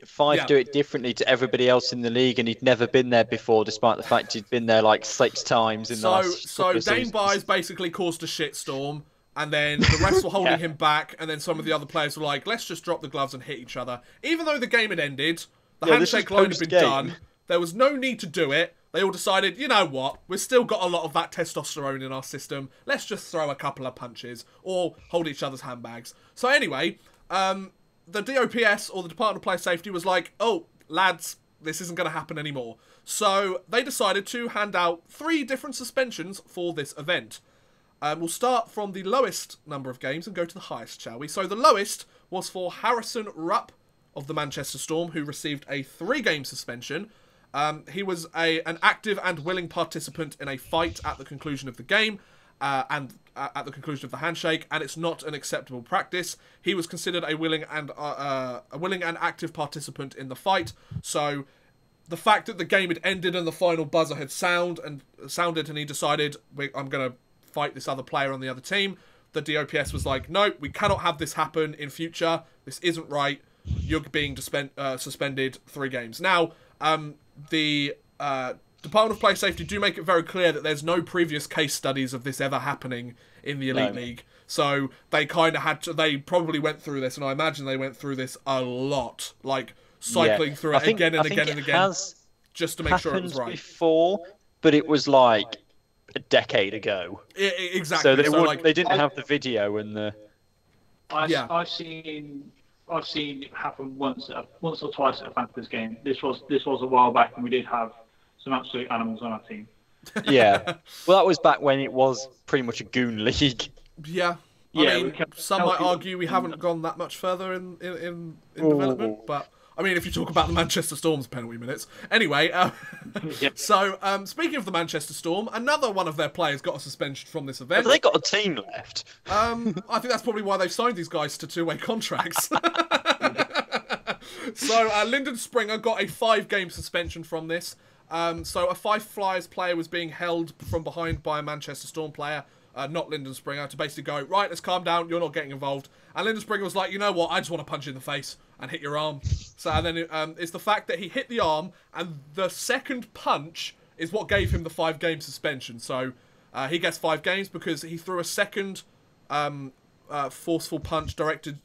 Speaker 2: Fife do it differently to everybody else in the league, and he'd never been there before, despite the fact he'd been there like 6 times in the last couple of
Speaker 1: Dane
Speaker 2: seasons.
Speaker 1: Byers basically caused a shitstorm. And then the refs were holding him back, and then some of the other players were like, let's just drop the gloves and hit each other. Even though the game had ended, the handshake line had been done, there was no need to do it. They all decided, you know what, we've still got a lot of that testosterone in our system. Let's just throw a couple of punches, or hold each other's handbags. So anyway, the DOPS, or the Department of Player Safety, was like, oh, lads, this isn't going to happen anymore. So they decided to hand out 3 different suspensions for this event. We'll start from the lowest number of games and go to the highest, shall we? So the lowest was for Harrison Rupp of the Manchester Storm, who received a 3-game suspension. He was an active and willing participant in a fight at the conclusion of the game and at the conclusion of the handshake, and it's not an acceptable practice. He was considered a willing and active participant in the fight. So the fact that the game had ended and the final buzzer had sounded, and he decided, I'm going to fight this other player on the other team, the DOPS was like, no, we cannot have this happen in future. This isn't right. You're being suspended 3 games. Now, the Department of Player Safety do make it very clear that there's no previous case studies of this ever happening in the Elite League. So they kind of had to, they probably went through this, and I imagine they went through this a lot, like cycling through it again and again and again, just to make sure it was right.
Speaker 2: Before, but it was like a decade ago.
Speaker 1: Exactly.
Speaker 2: So they didn't have the video and the.
Speaker 3: I've seen it happen once or twice at a Panthers game. This was a while back, and we did have some absolute animals on our team.
Speaker 2: Yeah, well, that was back when it was pretty much a goon league.
Speaker 1: Yeah, I mean, some might argue we haven't gone that much further in development, but I mean, if you talk about the Manchester Storm's penalty minutes, anyway. So speaking of the Manchester Storm, another one of their players got a suspension from this event.
Speaker 2: Have they got a team left?
Speaker 1: I think that's probably why they've signed these guys to 2-way contracts. So Lyndon Springer got a 5-game suspension from this. So a Five Flyers player was being held from behind by a Manchester Storm player, not Lyndon Springer, to basically go, right, let's calm down, you're not getting involved. And Lyndon Springer was like, you know what, I just want to punch you in the face and hit your arm. So and then it's the fact that he hit the arm, and the second punch is what gave him the 5-game suspension. So he gets 5 games because he threw a second forceful punch directed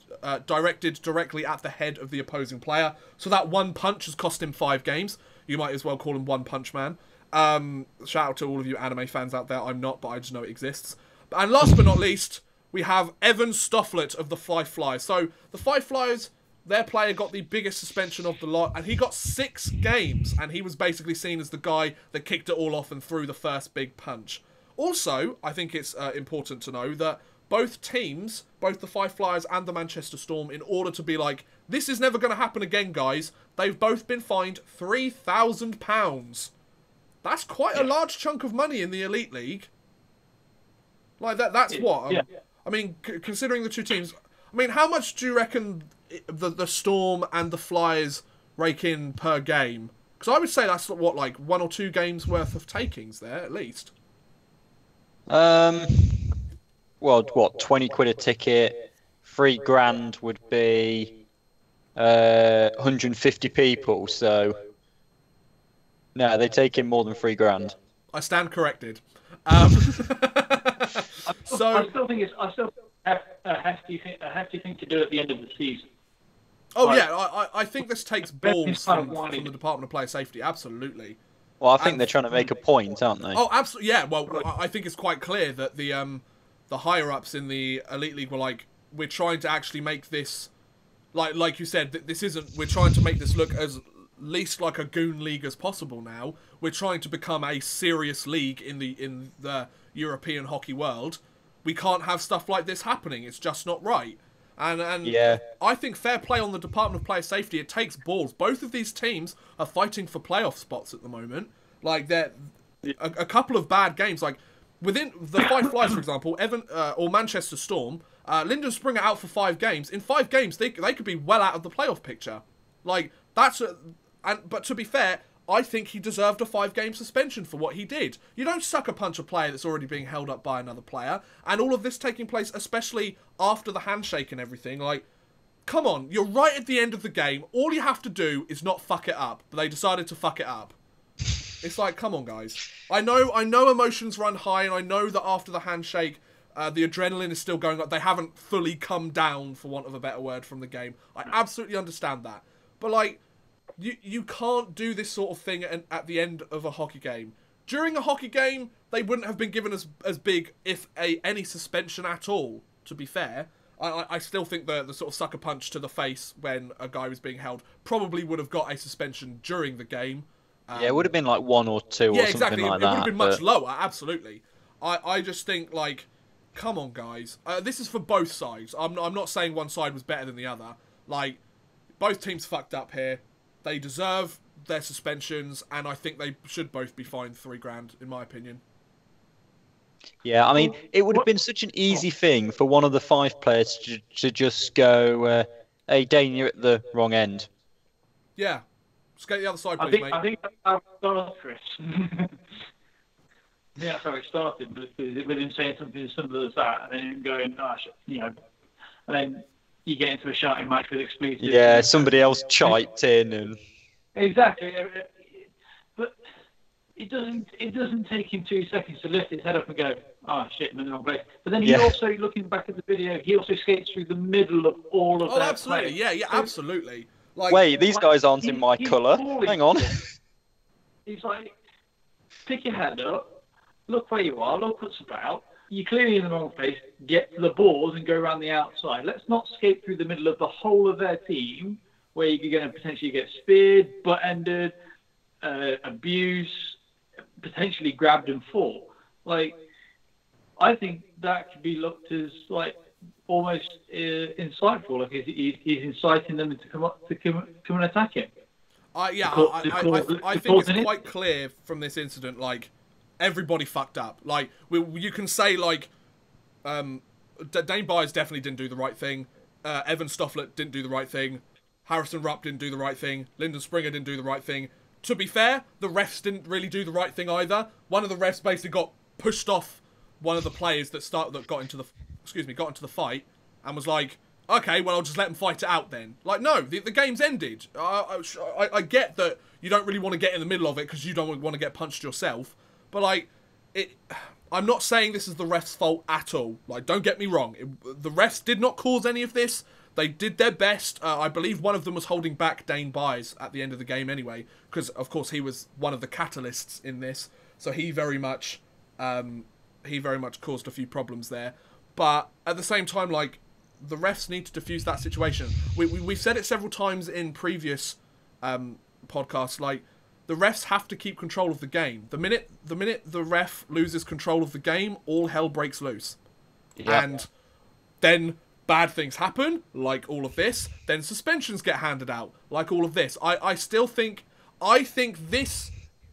Speaker 1: directly at the head of the opposing player. So that one punch has cost him 5 games. You might as well call him One Punch Man. Shout out to all of you anime fans out there. I'm not, but I just know it exists. And last but not least, we have Evan Stofflet of the Five Flyers. So the Five Flyers, their player got the biggest suspension of the lot, and he got 6 games, and he was basically seen as the guy that kicked it all off and threw the first big punch. Also, I think it's important to know that both teams, both the Five Flyers and the Manchester Storm, in order to be like, this is never going to happen again, guys, they've both been fined £3,000. That's quite a large chunk of money in the Elite League. Like, that's what?
Speaker 3: Yeah.
Speaker 1: I mean, considering the 2 teams, I mean, how much do you reckon the Storm and the Flyers rake in per game? Because I would say that's, what, like 1 or 2 games worth of takings there, at least.
Speaker 2: Well, what, 20 quid a ticket, $3,000 would be 150 people, so no, they take in more than $3,000.
Speaker 1: I stand corrected.
Speaker 3: So I still think it's a hefty thing to do at the end of the season.
Speaker 1: Oh, like, yeah, I think this takes balls from the Department of Player Safety, absolutely.
Speaker 2: Well, I think they're trying to make a point, aren't they?
Speaker 1: Oh, absolutely, yeah. Well, I think it's quite clear that the higher-ups in the Elite League were like, we're trying to actually make this, like you said, this isn't, we're trying to make this look as least like a goon league as possible now. We're trying to become a serious league in the European hockey world. We can't have stuff like this happening. It's just not right. And
Speaker 2: yeah.
Speaker 1: I think fair play on the Department of Player Safety. It takes balls. Both of these teams are fighting for playoff spots at the moment. Like, they're a couple of bad games. Like, within the Five Flyers, for example, or Manchester Storm, Lyndon Springer out for 5 games. In 5 games, they could be well out of the playoff picture. Like, but to be fair, I think he deserved a 5-game suspension for what he did. You don't sucker punch a player that's already being held up by another player, and all of this taking place, especially after the handshake and everything. Like, come on, you're right at the end of the game. All you have to do is not fuck it up. But they decided to fuck it up. It's like, come on, guys. I know emotions run high, and I know that after the handshake, the adrenaline is still going up. They haven't fully come down, for want of a better word, from the game. I absolutely understand that. But, like, you can't do this sort of thing at the end of a hockey game. During a hockey game, they wouldn't have been given as big, if any suspension at all, to be fair. I still think the sort of sucker punch to the face when a guy was being held probably would have got a suspension during the game.
Speaker 2: Yeah, it would have been like 1 or 2
Speaker 1: Yeah,
Speaker 2: or something
Speaker 1: exactly.
Speaker 2: like
Speaker 1: It
Speaker 2: that.
Speaker 1: would have been much lower, absolutely. I just think, like, come on, guys. This is for both sides. I'm not saying one side was better than the other. Like, both teams fucked up here. They deserve their suspensions, and I think they should both be fined $3,000, in my opinion.
Speaker 2: Yeah, I mean, it would have been such an easy thing for one of the 5 players to just go, hey, Dane, you're at the wrong end.
Speaker 1: Yeah. Just get the other side, please, mate.
Speaker 3: I think that's how it started, Chris. Yeah, that's how it started, with him saying something as simple as that, and then him going, and then you get into a shouting match with expletives.
Speaker 2: Yeah, somebody else chiped in and...
Speaker 3: Exactly. But it doesn't take him 2 seconds to lift his head up and go, oh shit, I'm in the wrong place. But then he also, looking back at the video, he also skates through the middle of all of their
Speaker 1: absolutely.
Speaker 3: play.
Speaker 1: Yeah, absolutely. Like,
Speaker 2: wait, these guys aren't in my colour. Hang on.
Speaker 3: He's like, pick your head up, look where you are, look what's about. You're clearly in the wrong place. Get to the balls and go around the outside. Let's not skate through the middle of the whole of their team, where you're going to potentially get speared, butt-ended, abused, potentially grabbed and fall. Like, I think that could be looked as like almost insightful. Like he's inciting them to come and attack him.
Speaker 1: I think it's quite clear from this incident. Like, everybody fucked up. Like, you can say like, Dane Byers definitely didn't do the right thing. Evan Stofflet didn't do the right thing. Harrison Rupp didn't do the right thing. Lyndon Springer didn't do the right thing. To be fair, the refs didn't really do the right thing either. One of the refs basically got pushed off one of the players that got into the fight, and was like, okay, well, I'll just let them fight it out then. Like, no, the game's ended. I get that you don't really want to get in the middle of it because you don't want to get punched yourself, but like, I'm not saying this is the refs' fault at all. Like, don't get me wrong. The refs did not cause any of this. They did their best. I believe one of them was holding back Dane Byers at the end of the game anyway, because, of course, he was one of the catalysts in this. So he very much caused a few problems there. But at the same time, like, the refs need to defuse that situation. We've said it several times in previous podcasts. Like, the refs have to keep control of the game. The minute the ref loses control of the game, all hell breaks loose. Yeah. And then bad things happen, like all of this. Then suspensions get handed out, like all of this. I think this,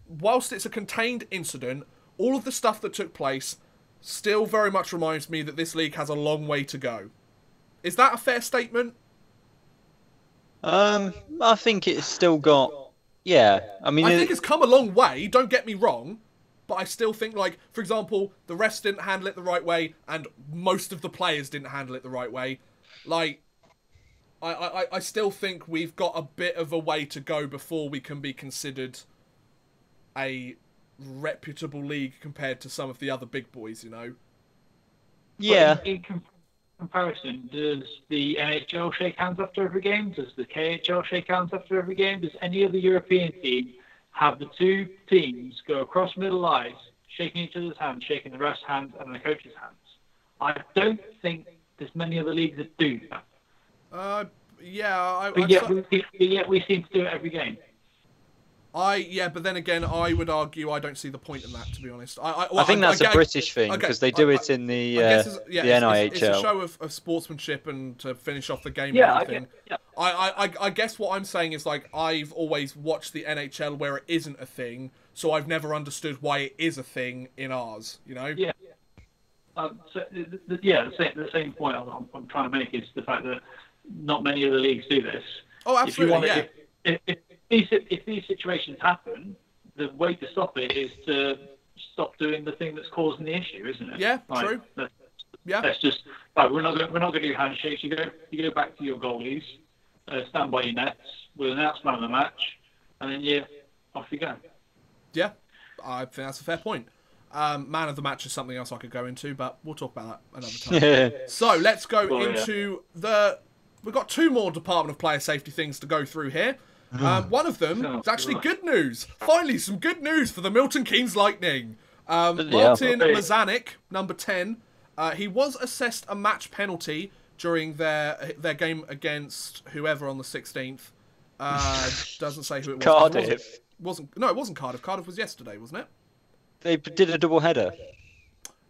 Speaker 1: whilst it's a contained incident, all of the stuff that took place still very much reminds me that this league has a long way to go. Is that a fair statement?
Speaker 2: I think it's still got... Yeah, I mean...
Speaker 1: I think it's come a long way, don't get me wrong, but I still think, like, for example, the refs didn't handle it the right way, and most of the players didn't handle it the right way. Like, I still think we've got a bit of a way to go before we can be considered a reputable league compared to some of the other big boys, you know?
Speaker 2: Yeah.
Speaker 3: In comparison, does the NHL shake hands after every game? Does the KHL shake hands after every game? Does any other European team have the two teams go across middle ice, shaking each other's hands, shaking the ref's hands and the coach's hands? I don't think there's many other leagues that do that. Yet we seem to do it every game.
Speaker 1: But then again, I would argue I don't see the point in that, to be honest.
Speaker 2: I think that's a British thing, because they do it in the EIHL.
Speaker 1: It's a show of sportsmanship and to finish off the game and everything. I guess what I'm saying is, like, I've always watched the NHL where it isn't a thing, so I've never understood why it is a thing in ours, you know?
Speaker 3: Yeah. The same point I'm trying to make is the fact that not many other leagues do this.
Speaker 1: Oh, absolutely,
Speaker 3: If these situations happen, the way to stop it is to stop doing the thing that's causing the issue, isn't it?
Speaker 1: Yeah, true.
Speaker 3: That's just right. We're not going to do handshakes. You go back to your goalies, stand by your nets. We'll announce man of the match, and then off you go. Yeah,
Speaker 1: I think that's a fair point. Man of the match is something else I could go into, but we'll talk about that another time. So let's go into we've got 2 more Department of Player Safety things to go through here. One of them is actually good news. Finally, some good news for the Milton Keynes Lightning. Martin Mazanik, number 10, he was assessed a match penalty during their game against whoever on the 16th. Doesn't say who it was.
Speaker 2: Cardiff.
Speaker 1: No, it wasn't Cardiff. Cardiff was yesterday, wasn't it?
Speaker 2: They did a double header.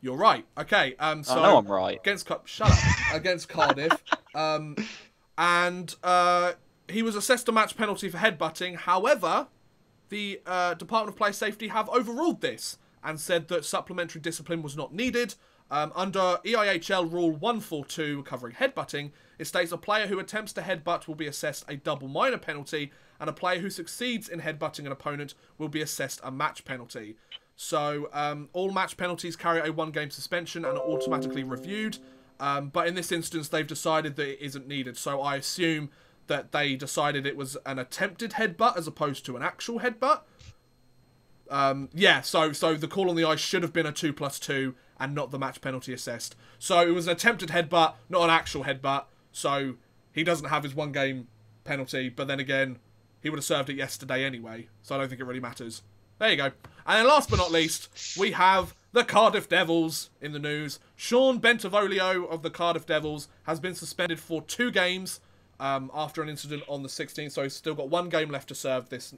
Speaker 1: You're right. Okay. So
Speaker 2: I know I'm right.
Speaker 1: Shut up. Against Cardiff. And he was assessed a match penalty for headbutting. However, the Department of Player Safety have overruled this and said that supplementary discipline was not needed. Under EIHL Rule 142 covering headbutting, it states a player who attempts to headbutt will be assessed a double minor penalty, and a player who succeeds in headbutting an opponent will be assessed a match penalty. So all match penalties carry a 1-game suspension and are automatically reviewed. But in this instance, they've decided that it isn't needed. So I assume that they decided it was an attempted headbutt as opposed to an actual headbutt. So the call on the ice should have been a 2+2 and not the match penalty assessed. So it was an attempted headbutt, not an actual headbutt. So he doesn't have his 1-game penalty, but then again, he would have served it yesterday anyway. So I don't think it really matters. There you go. And then last but not least, we have the Cardiff Devils in the news. Sean Bentivoglio of the Cardiff Devils has been suspended for 2 games after an incident on the 16th. So he's still got 1 game left to serve this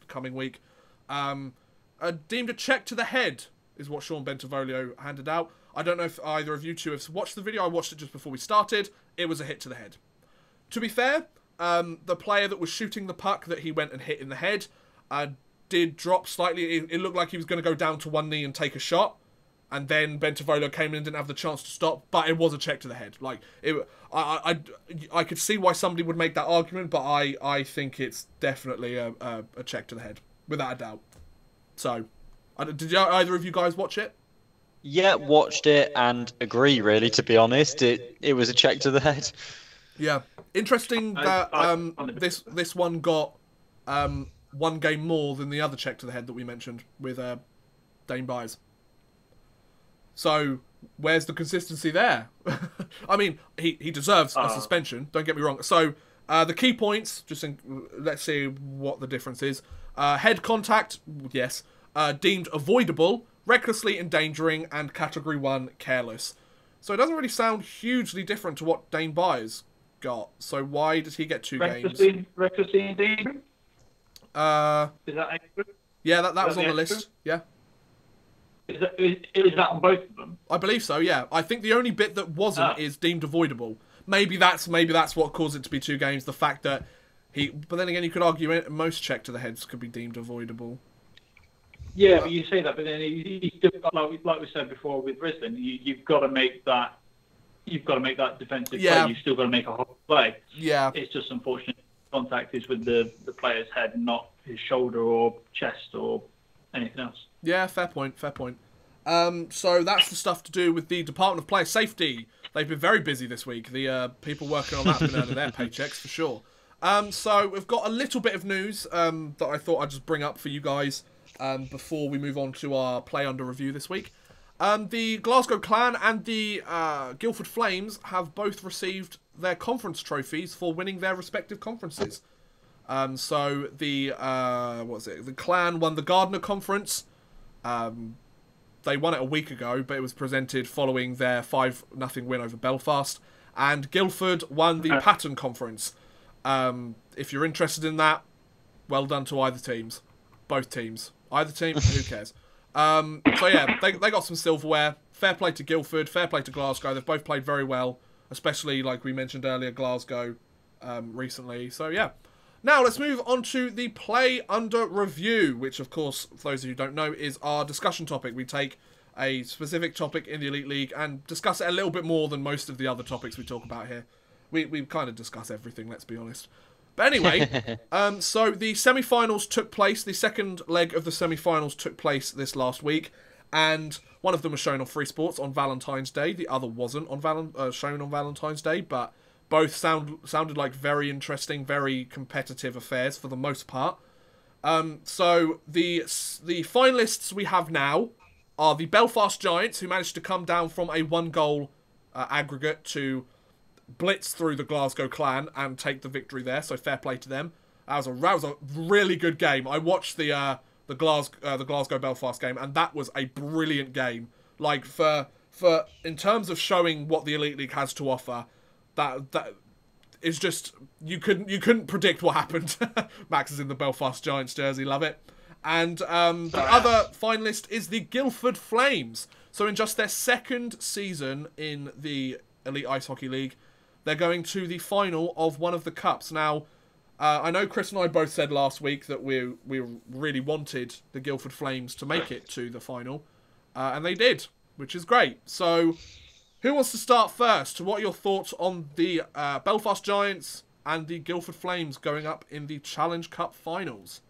Speaker 1: coming week. Deemed a check to the head is what Sean Bentivoglio handed out. I don't know if either of you two have watched the video. I watched it just before we started. It was a hit to the head. To be fair, the player that was shooting the puck that he went and hit in the head did drop slightly. It looked like he was going to go down to one knee and take a shot. And then Bentivoglio came in and didn't have the chance to stop. But it was a check to the head. Like, I could see why somebody would make that argument, but I think it's definitely a check to the head, without a doubt. So, did either of you guys watch it?
Speaker 2: Yeah, watched it and agree, really, to be honest. It was a check to the head.
Speaker 1: Yeah. Interesting that this one got 1 game more than the other check to the head that we mentioned with Dane Byers. So, where's the consistency there? I mean, he deserves a suspension, don't get me wrong. So, the key points, let's see what the difference is. Head contact, yes. Deemed avoidable, recklessly endangering, and Category 1 careless. So it doesn't really sound hugely different to what Dane Byers got. So why does he get 2 games?
Speaker 3: Recklessly endangering? Is that extra?
Speaker 1: Yeah, that was on the list. Yeah.
Speaker 3: Is that on both of them?
Speaker 1: I believe so, yeah. I think the only bit that wasn't is deemed avoidable. Maybe that's what caused it to be 2 games, the fact that but then again, you could argue most check to the heads could be deemed avoidable.
Speaker 3: Yeah, but you say that, but then you still got, like we said before with Brisbane, you've got to make that. You've got to make that defensive play. You've still got to make a whole play. Yeah, it's just unfortunate. Contact is with the player's head, not his shoulder or chest or anything else.
Speaker 1: Yeah, fair point. So that's the stuff to do with the Department of Player Safety. They've been very busy this week. The people working on that have been earning their paychecks for sure. So we've got a little bit of news that I thought I'd just bring up for you guys before we move on to our play under review this week. The Glasgow Clan and the Guildford Flames have both received their conference trophies for winning their respective conferences. So the the Clan won the Gardner Conference. They won it a week ago, but it was presented following their 5-0 win over Belfast. And Guildford won the Patton Conference. If you're interested in that, well done to either teams. Both teams. Either team, who cares? So yeah, they got some silverware. Fair play to Guildford, fair play to Glasgow. They've both played very well, especially, like we mentioned earlier, Glasgow recently. So yeah. Now let's move on to the play under review, which of course, for those of you who don't know, is our discussion topic. We take a specific topic in the Elite League and discuss it a little bit more than most of the other topics we talk about here. We kind of discuss everything, let's be honest. But anyway, so the semi-finals took place. The second leg of the semi-finals took place this last week. And one of them was shown on Free Sports on Valentine's Day. The other wasn't shown on Valentine's Day. But both sounded like very interesting, very competitive affairs for the most part. So the finalists we have now are the Belfast Giants, who managed to come down from a 1-goal aggregate to blitz through the Glasgow Clan and take the victory there. So fair play to them. That was a really good game. I watched the Glasgow Belfast game, and that was a brilliant game. Like for in terms of showing what the Elite League has to offer, that is just you couldn't predict what happened. Max is in the Belfast Giants jersey, love it. And the other finalist is the Guildford Flames. So in just their second season in the Elite Ice Hockey League, they're going to the final of one of the cups. Now, I know Chris and I both said last week that we really wanted the Guildford Flames to make it to the final, and they did, which is great. So, who wants to start first? What are your thoughts on the Belfast Giants and the Guildford Flames going up in the Challenge Cup finals?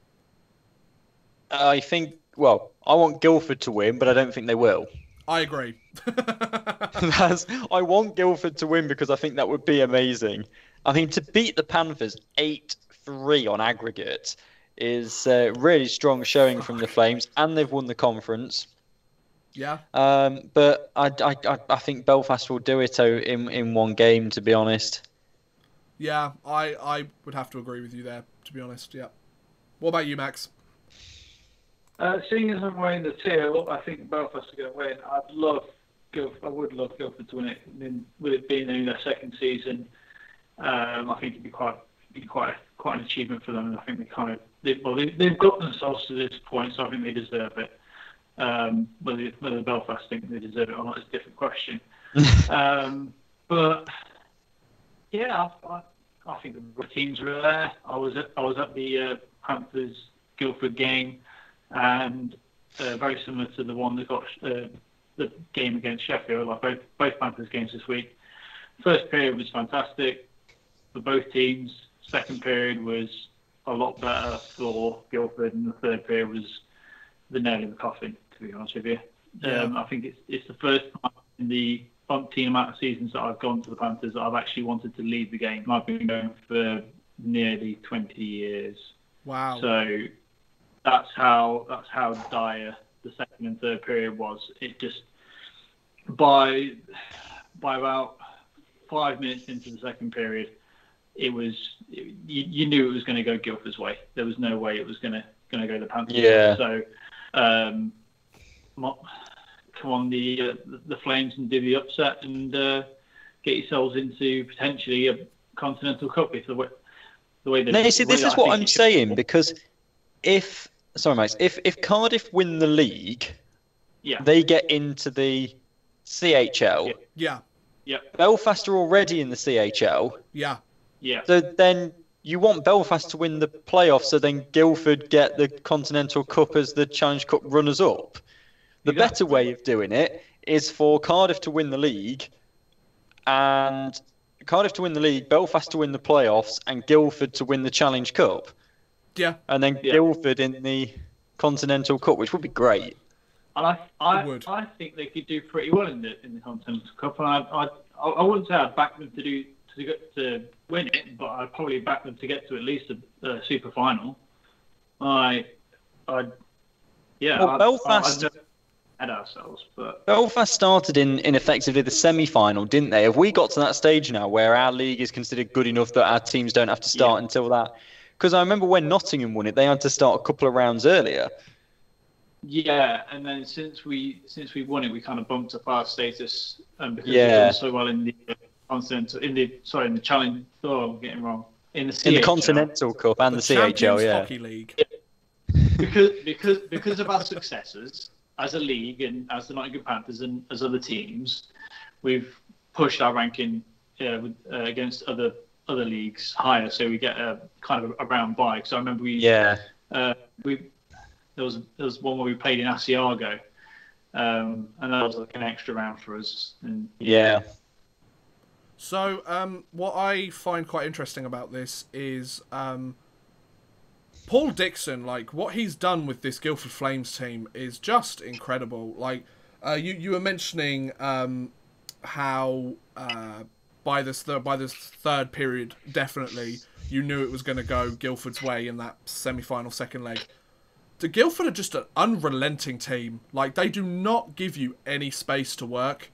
Speaker 2: I think, well, I want Guildford to win, but I don't think they will.
Speaker 1: I agree.
Speaker 2: I want Guildford to win because I think that would be amazing. I mean, to beat the Panthers 8-3 on aggregate is a really strong showing from the Flames, and they've won the conference.
Speaker 1: Yeah.
Speaker 2: But I think Belfast will do it in one game, to be honest.
Speaker 1: Yeah, I would have to agree with you there, to be honest. Yeah. What about you, Max?
Speaker 3: Seeing as I'm wearing the tail, I think Belfast are going to win. I would love Guildford to win it. I mean, with it being in their second season, I think it'd be quite an achievement for them. And I think they've got themselves to this point, so I think they deserve it. Whether Belfast think they deserve it or not is a different question. But yeah, I think the teams were there. I was at the Panthers Guildford game, and very similar to the one that got the game against Sheffield. Like both Panthers games this week. First period was fantastic for both teams. Second period was a lot better for Guildford, and the third period was the nail in the coffin, to be honest with you. I think it's the first time in the umpteen amount of seasons that I've gone to the Panthers that I've actually wanted to leave the game. I've been going for nearly 20 years.
Speaker 1: Wow.
Speaker 3: So that's how dire the second and third period was. It just by about 5 minutes into the second period, it was you knew it was going to go Guildford's way. There was no way it was going to go the Panthers' way. So come on the Flames and do the upset and get yourselves into potentially a Continental Cup if the way that.
Speaker 2: No, see, this is what I'm saying, because if Cardiff win the league, they get into the CHL.
Speaker 1: Yeah.
Speaker 2: Belfast are already in the CHL.
Speaker 1: Yeah.
Speaker 2: So then you want Belfast to win the playoffs, so then Guildford get the Continental Cup as the Challenge Cup runners-up. The better way of doing it is for Cardiff to win the league, Belfast to win the playoffs, and Guildford to win the Challenge Cup. Yeah. And then Guildford in the Continental Cup, which would be great.
Speaker 3: And I think they could do pretty well in the Continental Cup. And I wouldn't say I'd back them to win it, but I'd probably back them to get to at least a super final.
Speaker 2: Belfast
Speaker 3: at ourselves, but
Speaker 2: Belfast started in effectively the semi-final, didn't they? Have we got to that stage now where our league is considered good enough that our teams don't have to start until that? Because I remember when Nottingham won it, they had to start a couple of rounds earlier.
Speaker 3: Yeah, and then since we won it, we kind of bumped up our status because we done so well in the in the challenge. Oh, I'm getting wrong. In the
Speaker 2: Continental Cup and the CHL,
Speaker 1: Hockey League.
Speaker 3: Because of our successes as a league and as the Nottingham Panthers and as other teams, we've pushed our ranking against other leagues higher, so we get a kind of a round bye. So I remember there was one where we played in Asiago, and that was like an extra round for us. And
Speaker 1: So what I find quite interesting about this is Paul Dixon, like what he's done with this Guildford Flames team is just incredible. Like you were mentioning how by this third period, definitely you knew it was going to go Guildford's way in that semi-final second leg. The Guildford are just an unrelenting team. Like they do not give you any space to work.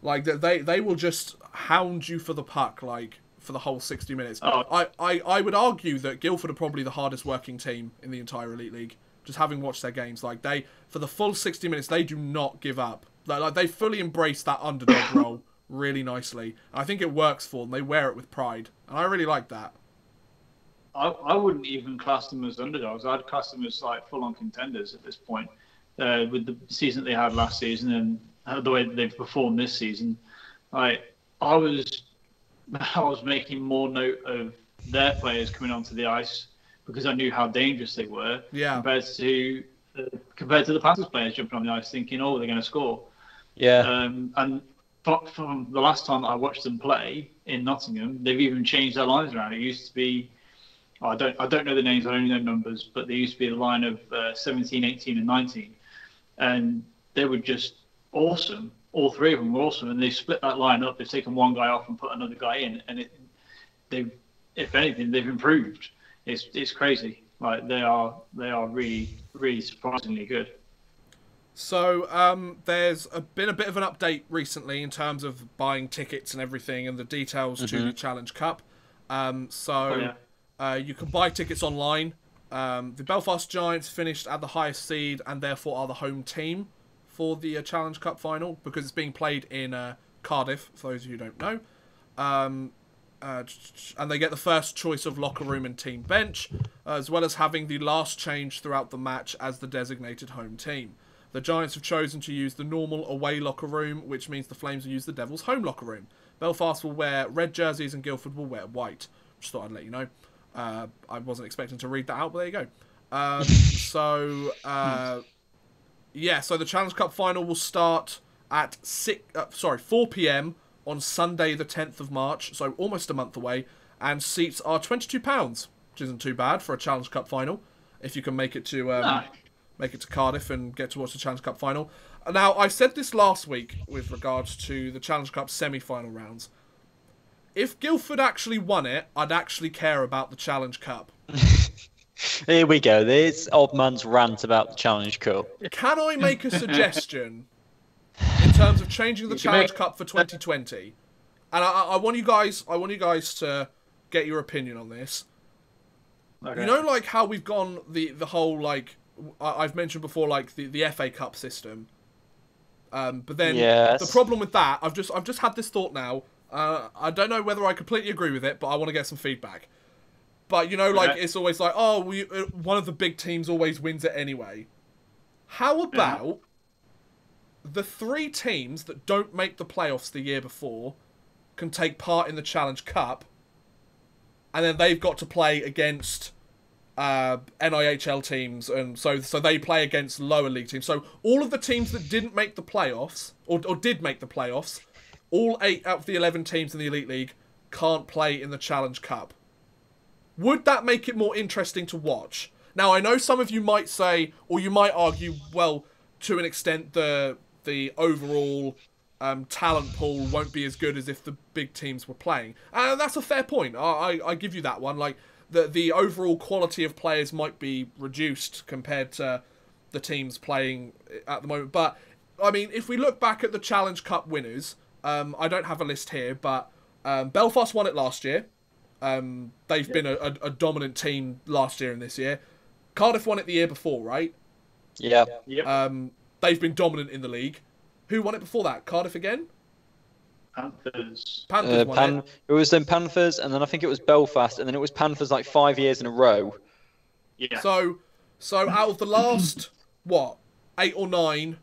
Speaker 1: Like they will just hound you for the puck, like for the whole 60 minutes. I would argue that Guildford are probably the hardest working team in the entire Elite League. Just having watched their games, like for the full 60 minutes, they do not give up. Like they fully embrace that underdog role really nicely. I think it works for them. They wear it with pride, and I really like that.
Speaker 3: I wouldn't even class them as underdogs. I'd class them as like full-on contenders at this point, with the season that they had last season and the way that they've performed this season. Like I was making more note of their players coming onto the ice because I knew how dangerous they were.
Speaker 1: Yeah.
Speaker 3: Compared to the Panthers players jumping on the ice, thinking, "Oh, they're going to score."
Speaker 2: Yeah.
Speaker 3: And from the last time that I watched them play in Nottingham, they've even changed their lines around. It used to be. I don't know the names, I only know numbers, but there used to be the line of 17, 18, and 19. And they were just awesome. All three of them were awesome. And they split that line up. They've taken one guy off and put another guy in. And if anything, they've improved. It's crazy. Like they are really, really surprisingly good.
Speaker 1: So there's been a bit of an update recently in terms of buying tickets and everything and the details to the Challenge Cup. You can buy tickets online. The Belfast Giants finished at the highest seed and therefore are the home team for the Challenge Cup final because it's being played in Cardiff, for those of you who don't know. And they get the first choice of locker room and team bench, as well as having the last change throughout the match as the designated home team. The Giants have chosen to use the normal away locker room, which means the Flames will use the Devils' home locker room. Belfast will wear red jerseys and Guildford will wear white. Just thought I'd let you know. I wasn't expecting to read that out, but there you go. So the Challenge Cup final will start at 4 p.m. on Sunday the 10th of March, so almost a month away, and seats are £22, which isn't too bad for a Challenge Cup final, if you can make it to Cardiff and get to watch the Challenge Cup final. Now, I said this last week with regards to the Challenge Cup semi-final rounds. If Guildford actually won it, I'd actually care about the Challenge Cup.
Speaker 2: Here we go. There's Odd Man's rant about the Challenge Cup.
Speaker 1: Can I make a suggestion in terms of changing the Challenge Cup for 2020? And I want you guys to get your opinion on this. Okay. You know, like how we've gone the whole like I've mentioned before, like the FA Cup system. But then the problem with that, I've just had this thought now. I don't know whether I completely agree with it, but I want to get some feedback. But, you know, like, it's always like, one of the big teams always wins it anyway. How about the 3 teams that don't make the playoffs the year before can take part in the Challenge Cup, and then they've got to play against NIHL teams, and so they play against lower league teams. So all of the teams that didn't make the playoffs, or did make the playoffs, all 8 out of the 11 teams in the Elite League can't play in the Challenge Cup. Would that make it more interesting to watch? Now, I know some of you might say, or you might argue, well, to an extent, the overall talent pool won't be as good as if the big teams were playing. And that's a fair point. I give you that one. Like, the overall quality of players might be reduced compared to the teams playing at the moment. But, I mean, if we look back at the Challenge Cup winners... I don't have a list here, but Belfast won it last year. They've been a dominant team last year and this year. Cardiff won it the year before, right?
Speaker 2: Yeah.
Speaker 1: They've been dominant in the league. Who won it before that? Cardiff again?
Speaker 3: Panthers.
Speaker 1: Panthers won it.
Speaker 2: It was then Panthers, and then I think it was Belfast, and then it was Panthers like 5 years in a row.
Speaker 3: Yeah.
Speaker 1: So out of the last, 8 or 9...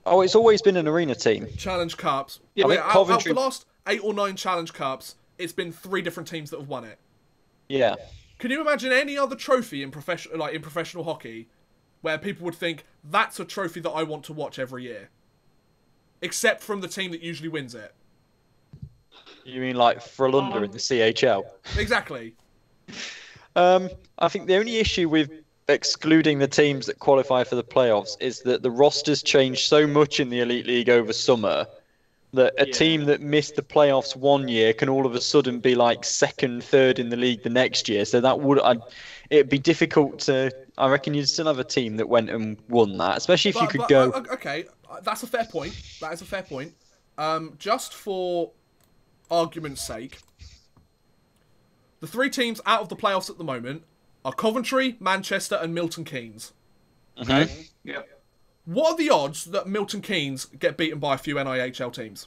Speaker 2: Oh, it's always been an arena team.
Speaker 1: Challenge Cups.
Speaker 2: Yeah,
Speaker 1: out of the last 8 or 9 Challenge Cups, it's been 3 different teams that have won it.
Speaker 2: Yeah.
Speaker 1: Can you imagine any other trophy in professional hockey where people would think that's a trophy that I want to watch every year? Except from the team that usually wins it.
Speaker 2: You mean like Frölunda in the CHL?
Speaker 1: Exactly.
Speaker 2: I think the only issue with excluding the teams that qualify for the playoffs is that the rosters change so much in the Elite League over summer that a team that missed the playoffs one year can all of a sudden be like 2nd, 3rd in the league the next year. So that it'd be difficult to. I reckon you'd still have a team that went and won that, especially if you could go.
Speaker 1: Okay, that's a fair point. That is a fair point. Just for argument's sake, the 3 teams out of the playoffs at the moment are Coventry, Manchester, and Milton Keynes.
Speaker 2: Okay.
Speaker 3: Yeah.
Speaker 1: What are the odds that Milton Keynes get beaten by a few NIHL teams?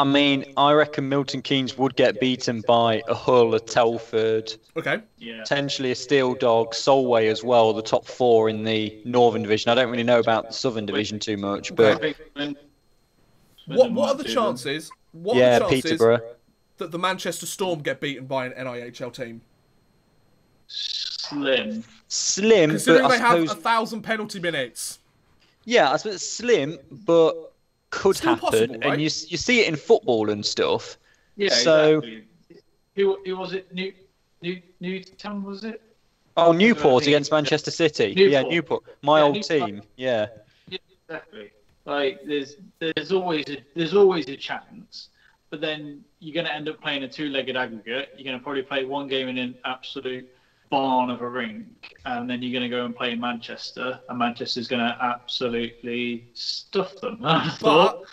Speaker 2: I mean, I reckon Milton Keynes would get beaten by a Hull, a Telford,
Speaker 1: Okay.
Speaker 3: Yeah.
Speaker 2: potentially a Steel Dog, Solway as well, the top 4 in the Northern Division. I don't really know about the Southern Division too much,
Speaker 3: I
Speaker 2: but
Speaker 3: think
Speaker 1: What are the chances? What are
Speaker 2: yeah,
Speaker 1: the chances
Speaker 2: Peterborough.
Speaker 1: that the Manchester Storm get beaten by an NIHL team?
Speaker 3: Slim.
Speaker 2: Slim,
Speaker 1: Considering
Speaker 2: but I
Speaker 1: they have
Speaker 2: suppose,
Speaker 1: 1,000 penalty minutes.
Speaker 2: yeah, I suppose it's slim, but could
Speaker 1: Still
Speaker 2: happen,
Speaker 1: possible, right?
Speaker 2: and you see it in football and stuff.
Speaker 3: Yeah,
Speaker 2: So,
Speaker 3: exactly. Who was it? Newtown, was it?
Speaker 2: oh, Newport
Speaker 3: I think-
Speaker 2: against Manchester City.
Speaker 3: Newport.
Speaker 2: Yeah, Newport, my
Speaker 3: Yeah,
Speaker 2: old
Speaker 3: Newport.
Speaker 2: team. Yeah,
Speaker 3: Yeah, exactly. Like there's always a chance, but then you're going to end up playing a two-legged aggregate. You're going to probably play one game in an absolute barn of a rink, and then you're going to go and play Manchester, and Manchester's going to absolutely stuff them.
Speaker 1: But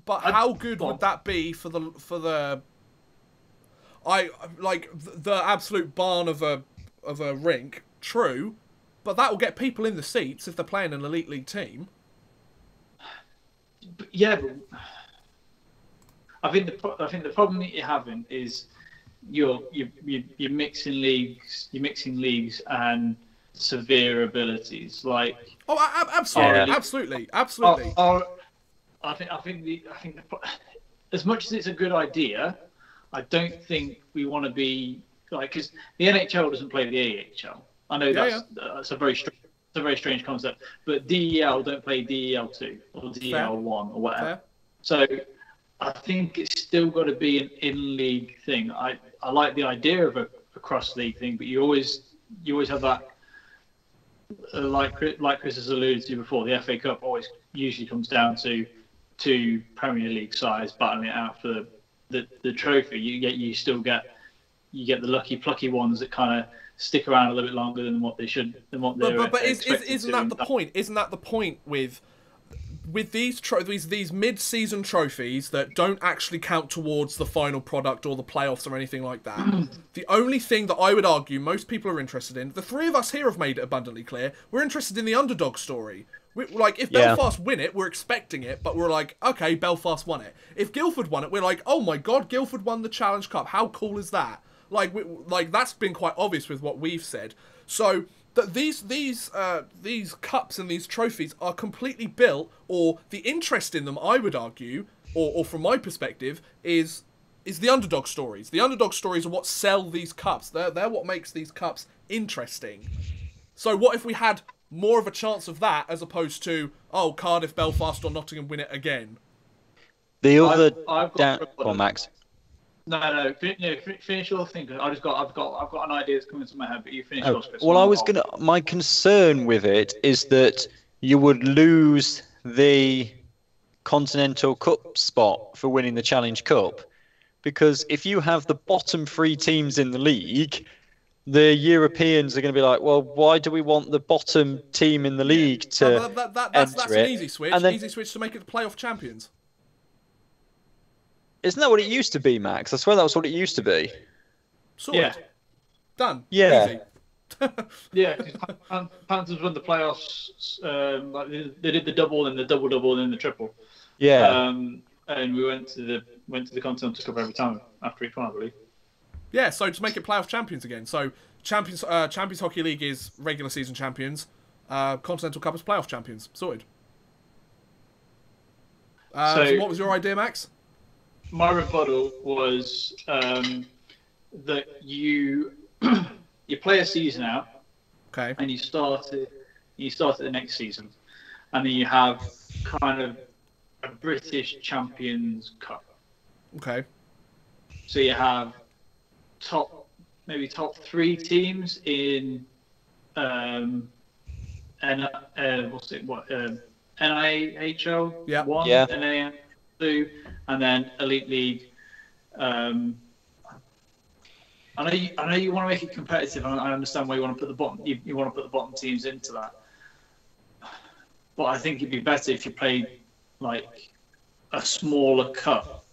Speaker 1: how good
Speaker 3: Bob.
Speaker 1: would that be for the absolute barn of a rink? True, but that will get people in the seats if they're playing an elite league team.
Speaker 3: Yeah, but I think the problem that you're having is you're mixing leagues and severe abilities. Like
Speaker 1: Absolutely.
Speaker 3: I think as much as it's a good idea, I don't think we want to be like, because the NHL doesn't play the EIHL. I know that's a very strange concept, but DEL don't play DEL2 or DEL1 or whatever.
Speaker 1: Fair.
Speaker 3: So I think it's still got to be an in-league thing. I like the idea of a cross-league thing, but you always have that, like Chris has alluded to before, the FA Cup always usually comes down to two Premier League sides battling it out for the trophy. You still get the lucky plucky ones that kind of stick around a little bit longer than what they should, than what they're
Speaker 1: But
Speaker 3: expected
Speaker 1: isn't
Speaker 3: to.
Speaker 1: that the point? Isn't that the point with these mid-season trophies that don't actually count towards the final product or the playoffs or anything like that? The only thing that I would argue most people are interested in, the three of us here have made it abundantly clear, we're interested in the underdog story. If Belfast win it, we're expecting it, but we're like, okay, Belfast won it. If Guildford won it, we're like, oh my god, Guildford won the Challenge Cup. How cool is that? That's been quite obvious with what we've said. So these cups and these trophies are completely built, or the interest in them, I would argue, or from my perspective, is the underdog stories. The underdog stories are what sell these cups. They're what makes these cups interesting. So what if we had more of a chance of that as opposed to, oh, Cardiff, Belfast, or Nottingham win it again?
Speaker 2: the other
Speaker 3: I've got
Speaker 2: Go on, Max.
Speaker 3: No, finish your thing. I've got an idea that's coming to my head, but you finish yours, Chris.
Speaker 2: Well, my concern with it is that you would lose the Continental Cup spot for winning the Challenge Cup, because if you have the bottom 3 teams in the league, the Europeans are going to be like, well, why do we want the bottom team in the league to
Speaker 1: That's
Speaker 2: enter
Speaker 1: an
Speaker 2: it?
Speaker 1: easy switch.
Speaker 2: And then,
Speaker 1: Easy switch to make it playoff champions.
Speaker 2: isn't that what it used to be, Max? I swear that was what it used to be.
Speaker 1: Sorted.
Speaker 3: Yeah.
Speaker 1: Done.
Speaker 2: Yeah.
Speaker 1: Easy.
Speaker 3: Yeah, Panthers won the playoffs. They did the double, then the double, then the triple.
Speaker 2: Yeah.
Speaker 3: And we went to the Continental Cup every time after each one, I believe.
Speaker 1: Yeah, so to make it playoff champions again. So Champions Hockey League is regular season champions. Continental Cup is playoff champions. Sorted. So what was your idea, Max?
Speaker 3: My rebuttal was that you play a season out,
Speaker 1: Okay.
Speaker 3: and you start it the next season, and then you have kind of a British Champions Cup.
Speaker 1: Okay.
Speaker 3: So you have top 3 teams in NIHL
Speaker 1: Yeah.
Speaker 3: 1,
Speaker 2: Yeah.
Speaker 3: NIHL 2, and then Elite League. I know you want to make it competitive, and I understand why you want to put the bottom. You want to put the bottom teams into that, but I think it'd be better if you played like a smaller cup.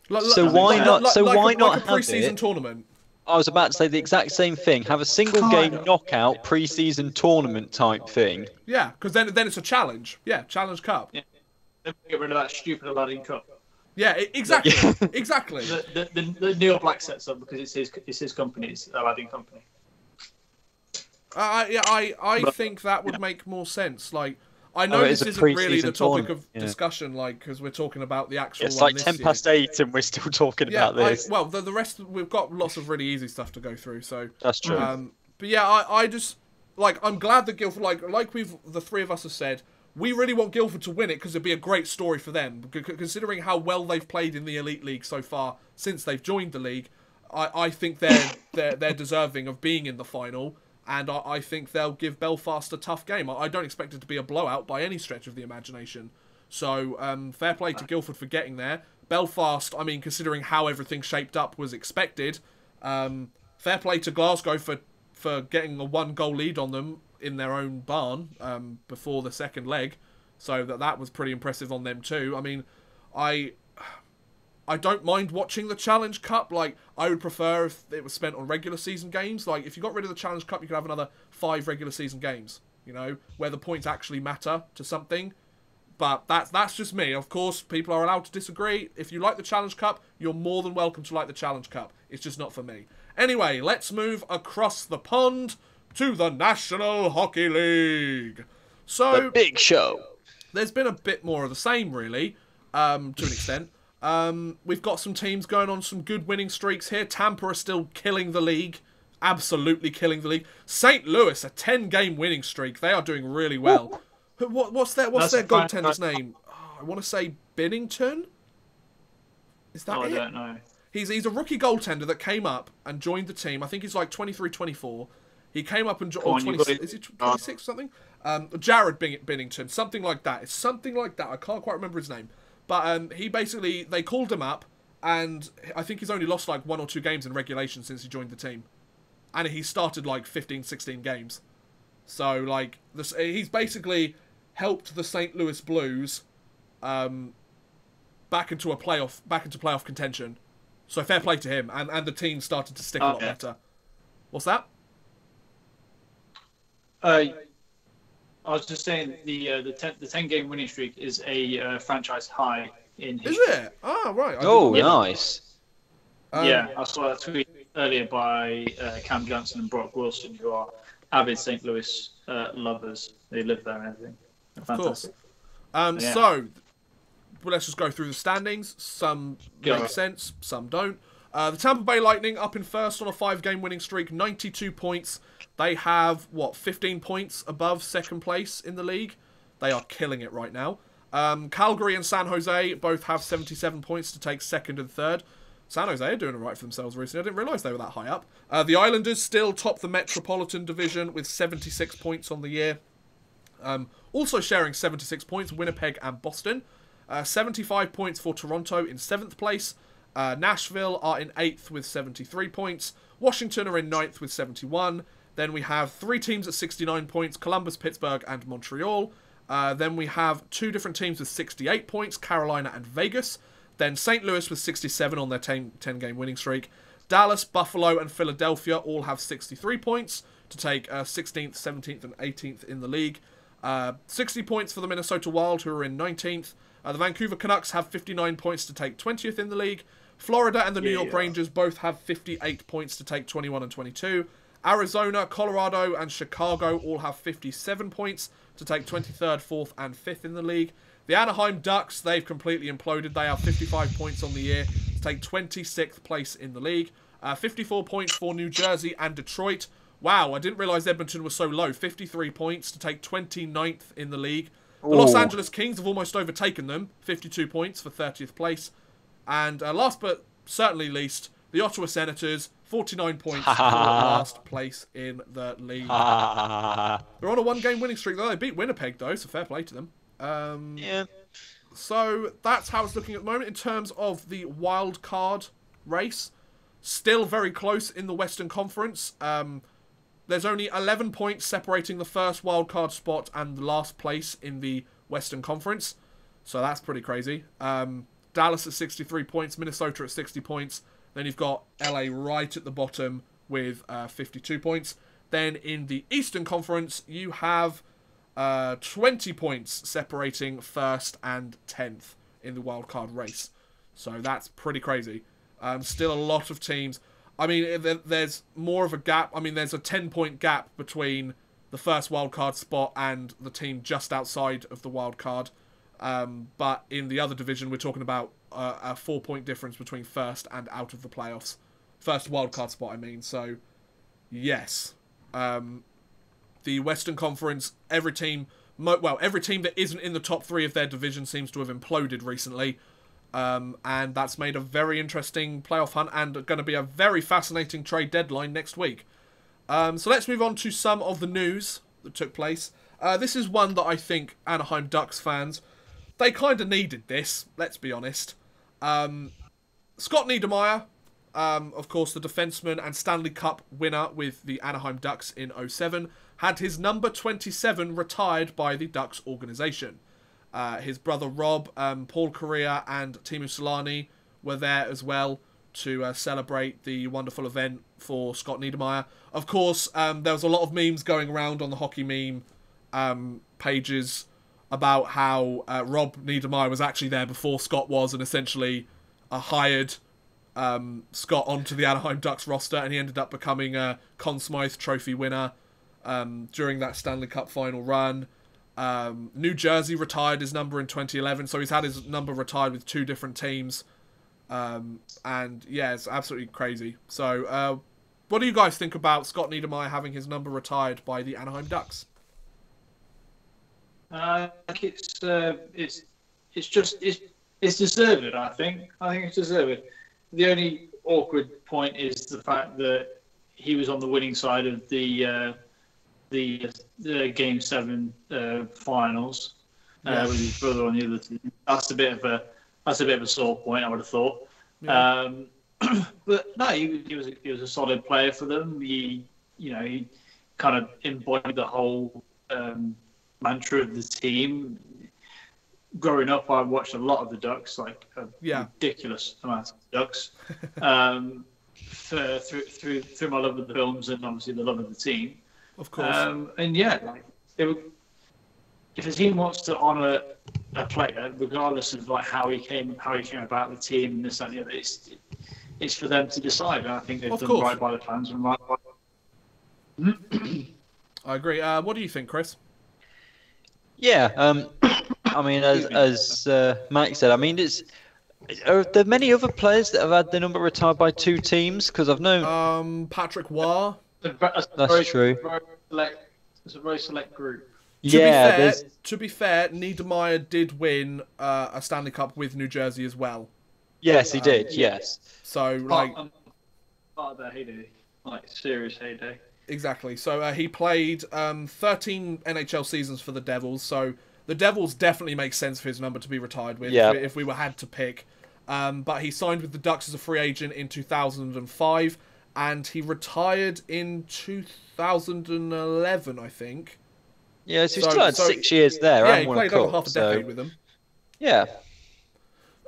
Speaker 2: Why not
Speaker 1: like a
Speaker 2: have
Speaker 1: pre-season
Speaker 2: it?
Speaker 1: tournament?
Speaker 2: I was about to say the exact same thing. Have a single game knockout pre-season tournament type thing.
Speaker 1: Yeah, because then it's a challenge. Yeah, Challenge Cup.
Speaker 3: Yeah. Then we get rid of that stupid Aladdin Cup.
Speaker 1: Yeah, exactly, exactly.
Speaker 3: The Neil Black sets up because it's his company, it's Aladdin Company.
Speaker 1: I think that would make more sense. Like, I know
Speaker 2: it
Speaker 1: this
Speaker 2: is a
Speaker 1: isn't really the
Speaker 2: pre-season
Speaker 1: topic
Speaker 2: tournament,
Speaker 1: of discussion, like, because we're talking about the actual
Speaker 2: It's
Speaker 1: one
Speaker 2: like
Speaker 1: this
Speaker 2: 10
Speaker 1: year.
Speaker 2: past 8 and we're still talking about this.
Speaker 1: Well, the rest, we've got lots of really easy stuff to go through, so...
Speaker 2: That's true.
Speaker 1: But yeah, I just... Like, I'm glad that Guildford, like the three of us have said, we really want Guildford to win it because it'd be a great story for them. Considering how well they've played in the Elite League so far since they've joined the league, I think they're deserving of being in the final, and I think they'll give Belfast a tough game. I don't expect it to be a blowout by any stretch of the imagination. So fair play to Guildford for getting there. Belfast, I mean, considering how everything shaped up was expected, fair play to Glasgow for getting a 1-goal lead on them in their own barn before the second leg. So that was pretty impressive on them too. I mean, I don't mind watching the Challenge Cup. Like, I would prefer if it was spent on regular season games. Like, if you got rid of the Challenge Cup, you could have another 5 regular season games, you know, where the points actually matter to something. But that's just me. Of course, people are allowed to disagree. If you like the Challenge Cup, you're more than welcome to like the Challenge Cup. It's just not for me. Anyway, let's move across the pond to the National Hockey League. So,
Speaker 2: the big show.
Speaker 1: There's been a bit more of the same, really, to an extent. We've got some teams going on some good winning streaks here. Tampa are still killing the league. Absolutely killing the league. St. Louis, a 10-game winning streak. They are doing really well. What's their goaltender's name? Oh, I want to say Binnington? Is that it?
Speaker 3: I don't know.
Speaker 1: He's a rookie goaltender that came up and joined the team. I think he's like 23, 24. He came up and joined... Is he 26 or something? Jared Binnington. Something like that. It's something like that. I can't quite remember his name. But he basically... They called him up, and I think he's only lost like 1 or 2 games in regulation since he joined the team. And he started like 15, 16 games. So, like, he's basically helped the St. Louis Blues back into playoff contention. So fair play to him, and the team started to stick a lot better. What's that?
Speaker 3: I was just saying the 10-game winning streak is a franchise high in history.
Speaker 1: Is it? Oh, right.
Speaker 2: Nice.
Speaker 3: Yeah, I saw that tweet earlier by Cam Johnson and Brock Wilson, who are avid St. Louis lovers. They live there and everything. Fantastic.
Speaker 1: Of course. So, let's just go through the standings. Some make sense, some don't. The Tampa Bay Lightning up in first on a 5-game winning streak, 92 points. They have, 15 points above second place in the league. They are killing it right now. Calgary and San Jose both have 77 points to take second and third. San Jose are doing all right for themselves recently. I didn't realise they were that high up. The Islanders still top the Metropolitan Division with 76 points on the year. Also sharing 76 points, Winnipeg and Boston. 75 points for Toronto in 7th place. Nashville are in 8th with 73 points. Washington are in 9th with 71. Then we have 3 teams at 69 points, Columbus, Pittsburgh and Montreal. Then we have 2 different teams with 68 points, Carolina and Vegas. Then St. Louis with 67 on their 10-game winning streak. Dallas, Buffalo and Philadelphia all have 63 points to take 16th, 17th and 18th in the league. 60 points for the Minnesota Wild, who are in 19th. The Vancouver Canucks have 59 points to take 20th in the league. Florida and the New York Rangers both have 58 points to take 21 and 22. Arizona, Colorado and Chicago all have 57 points to take 23rd, 4th and 5th in the league. The Anaheim Ducks, they've completely imploded. They have 55 points on the year to take 26th place in the league. 54 points for New Jersey and Detroit. Wow, I didn't realise Edmonton was so low. 53 points to take 29th in the league. The Los Angeles Kings have almost overtaken them. 52 points for 30th place. And last but certainly least, the Ottawa Senators, 49 points for last place in the league. They're on a 1-game winning streak, though. They beat Winnipeg, though, so fair play to them. So that's how it's looking at the moment in terms of the wild card race. Still very close in the Western Conference. There's only 11 points separating the first wild card spot and the last place in the Western Conference. So that's pretty crazy. Dallas at 63 points, Minnesota at 60 points. Then you've got LA right at the bottom with 52 points. Then in the Eastern Conference, you have 20 points separating 1st and 10th in the wildcard race. So that's pretty crazy. Still a lot of teams. I mean, there's more of a gap. I mean, there's a 10-point gap between the first wildcard spot and the team just outside of the wildcard. But in the other division, we're talking about a 4-point difference between first and out of the playoffs. First wildcard spot, I mean. So, yes. The Western Conference, every team that isn't in the top 3 of their division seems to have imploded recently. And that's made a very interesting playoff hunt and going to be a very fascinating trade deadline next week. So let's move on to some of the news that took place. This is one that I think Anaheim Ducks fans, they kind of needed this, let's be honest. Scott Niedermayer, of course the defenseman and Stanley Cup winner with the Anaheim Ducks in 2007, had his number 27 retired by the Ducks organisation. His brother Rob, Paul Correa and Teemu Solani were there as well to celebrate the wonderful event for Scott Niedermayer. Of course, there was a lot of memes going around on the hockey meme pages about how Rob Niedermayer was actually there before Scott was and essentially hired Scott onto the Anaheim Ducks roster, and he ended up becoming a Conn Smythe Trophy winner during that Stanley Cup final run. New Jersey retired his number in 2011, so he's had his number retired with 2 different teams. And yeah, it's absolutely crazy. So, what do you guys think about Scott Niedermayer having his number retired by the Anaheim Ducks?
Speaker 3: I think it's deserved. I think it's deserved. The only awkward point is the fact that he was on the winning side of the Game 7 finals with his brother on the other team. That's a bit of a sore point, I would have thought. Yeah. But no, he was a solid player for them. He kind of embodied the whole mantra of the team. Growing up, I watched a lot of the Ducks, like a ridiculous amount of Ducks, through my love of the films and obviously the love of the team.
Speaker 1: Of course.
Speaker 3: And yeah, like if a team wants to honour a player, regardless of like how he came about the team and this and the other, it's for them to decide. And I think they've done right by the fans and right by.
Speaker 1: I agree. What do you think, Chris?
Speaker 2: Yeah, I mean, as Max said, I mean, are there many other players that have had their number retired by 2 teams? Because I've known
Speaker 1: Patrick Waugh.
Speaker 2: That's true.
Speaker 3: It's a very select group.
Speaker 1: To be fair, Niedermayer did win a Stanley Cup with New Jersey as well.
Speaker 2: Yes, he did. Yes.
Speaker 1: So like
Speaker 3: part of their heyday, like serious heyday.
Speaker 1: Exactly. So he played 13 NHL seasons for the Devils. So the Devils definitely makes sense for his number to be retired with if we had to pick. But he signed with the Ducks as a free agent in 2005, and he retired in 2011, I think.
Speaker 2: Yeah, so he still had 6 years there.
Speaker 1: Yeah, he played over half a decade with them.
Speaker 2: Yeah.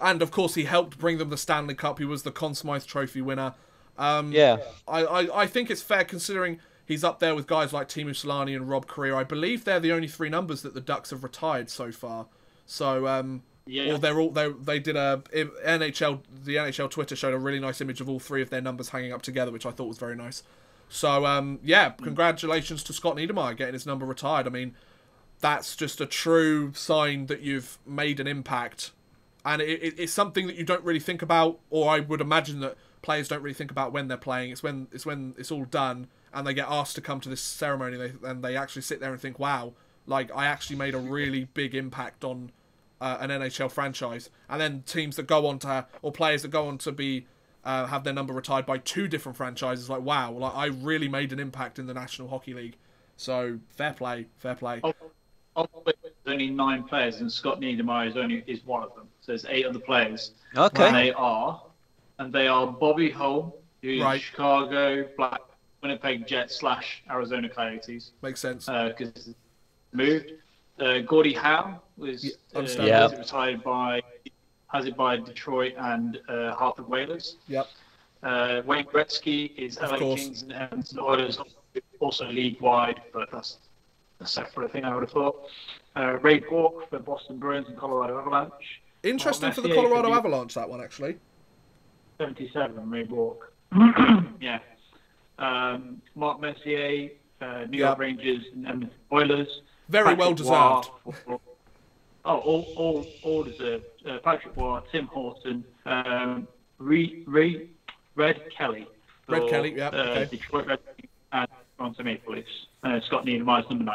Speaker 1: And of course, he helped bring them the Stanley Cup. He was the Conn Smythe Trophy winner. I think it's fair considering he's up there with guys like Teemu Solani and Rob Correa. I believe they're the only 3 numbers that the Ducks have retired so far. So, or they did the NHL Twitter showed a really nice image of all 3 of their numbers hanging up together, which I thought was very nice. So, congratulations to Scott Niedermayer getting his number retired. I mean, that's just a true sign that you've made an impact. And it's something that you don't really think about, or I would imagine that players don't really think about when they're playing. It's when it's all done and they get asked to come to this ceremony and they actually sit there and think, wow, like I actually made a really big impact on an NHL franchise. And then teams that go on to, or players that go on to be have their number retired by 2 different franchises, like wow, like I really made an impact in the National Hockey League. So fair play. There's
Speaker 3: only 9 players, and Scott Niedermayer is one of them. So there's 8 other players.
Speaker 2: Okay.
Speaker 3: And they are Bobby Hull, who's Chicago Black Winnipeg Jets / Arizona Coyotes.
Speaker 1: Makes sense.
Speaker 3: Because moved. Gordie Howe was retired has it by Detroit and Hartford Whalers.
Speaker 1: Yep.
Speaker 3: Wayne Gretzky is LA Kings and Edmonton Oilers, also league wide, but that's a separate thing, I would have thought. Ray Bourque for Boston Bruins and Colorado Avalanche.
Speaker 1: Interesting for the
Speaker 3: Messier
Speaker 1: Colorado
Speaker 3: for the
Speaker 1: Avalanche, that one, actually.
Speaker 3: 77, Ray Bourque. Yeah. Mark Messier, New York Rangers and Edmonton Oilers.
Speaker 1: Very
Speaker 3: Patrick
Speaker 1: well deserved.
Speaker 3: Waugh all deserved. Patrick Waugh, Tim Horton, Red Kelly.
Speaker 1: Red Kelly, yeah. Okay.
Speaker 3: Detroit Red Wings and Toronto Maple Leafs. Scott Niedermayer's number 9.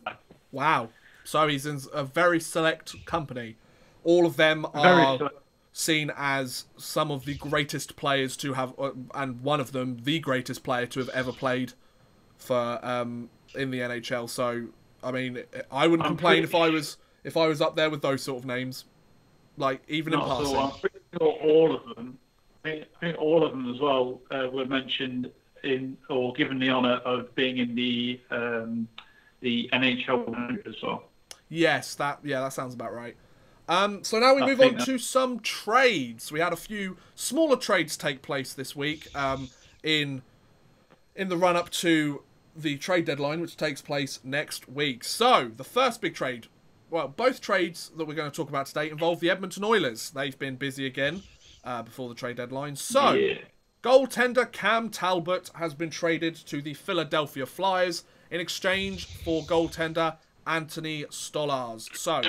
Speaker 1: Wow. So he's in a very select company. All of them are seen as some of the greatest players to have, and one of them, the greatest player to have ever played for in the NHL. So, I mean, I wouldn't complain if I was up there with those sort of names, like even in passing.
Speaker 3: So I'm pretty sure all of them. I think all of them as well were mentioned in or given the honour of being in the NHL 100 as well.
Speaker 1: Yes, that sounds about right. So now we move on to some trades. We had a few smaller trades take place this week in the run-up to the trade deadline, which takes place next week. So, the first big trade, well, both trades that we're going to talk about today involve the Edmonton Oilers. They've been busy again before the trade deadline. So, goaltender Cam Talbot has been traded to the Philadelphia Flyers in exchange for goaltender Anthony Stolarz. So,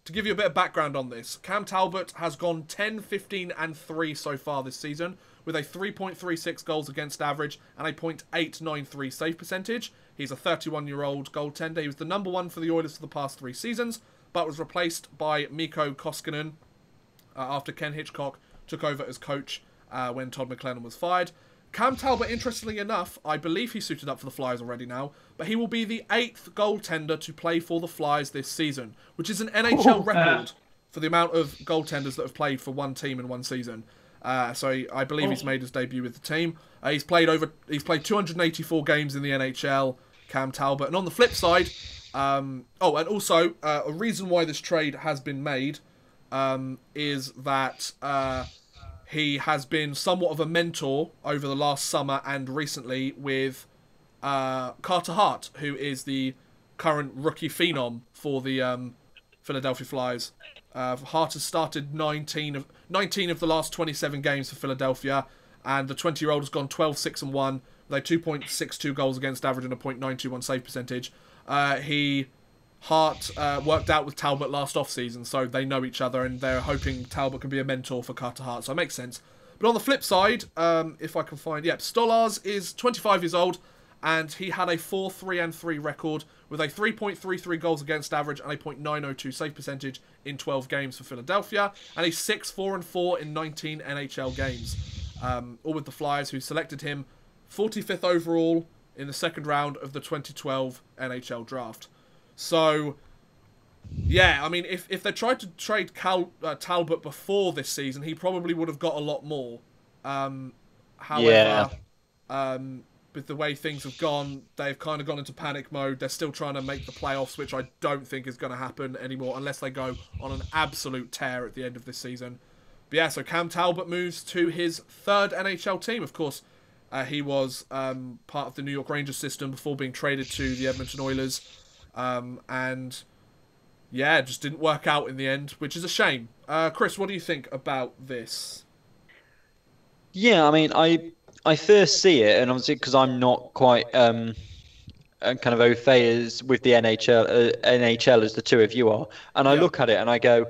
Speaker 1: to give you a bit of background on this, Cam Talbot has gone 10, 15, and 3 so far this season, with a 3.36 goals against average and a .893 save percentage. He's a 31-year-old goaltender. He was the number 1 for the Oilers for the past 3 seasons, but was replaced by Mikko Koskinen after Ken Hitchcock took over as coach when Todd McLennan was fired. Cam Talbot, interestingly enough, I believe he's suited up for the Flyers already now, but he will be the 8th goaltender to play for the Flyers this season, which is an NHL record for the amount of goaltenders that have played for one team in one season. So I believe he's made his debut with the team. He's played 284 games in the NHL, Cam Talbot. And on the flip side, and also a reason why this trade has been made is that he has been somewhat of a mentor over the last summer and recently with Carter Hart, who is the current rookie phenom for the Philadelphia Flyers. Hart has started 19 of the last 27 games for Philadelphia, and the 20-year-old has gone 12-6-1 with a 2.62 goals against average and a .921 save percentage. Hart worked out with Talbot last off-season, so they know each other, and they're hoping Talbot can be a mentor for Carter Hart, so it makes sense. But on the flip side, if I can find... Stolarz is 25 years old, and he had a 4-3-3 record with a 3.33 goals against average and a .902 save percentage in 12 games for Philadelphia, and a 6-4-4 in 19 NHL games. All with the Flyers, who selected him 45th overall in the second round of the 2012 NHL draft. So, yeah, I mean, if they tried to trade Talbot before this season, he probably would have got a lot more. However, with the way things have gone, they've kind of gone into panic mode. They're still trying to make the playoffs, which I don't think is going to happen anymore unless they go on an absolute tear at the end of this season. But yeah, so Cam Talbot moves to his 3rd NHL team. Of course, he was part of the New York Rangers system before being traded to the Edmonton Oilers. And yeah, it just didn't work out in the end, which is a shame. Chris, what do you think about this?
Speaker 2: Yeah, I mean, I first see it, and obviously because I'm not quite kind of au fait as with the NHL as the two of you are, and I look at it and I go,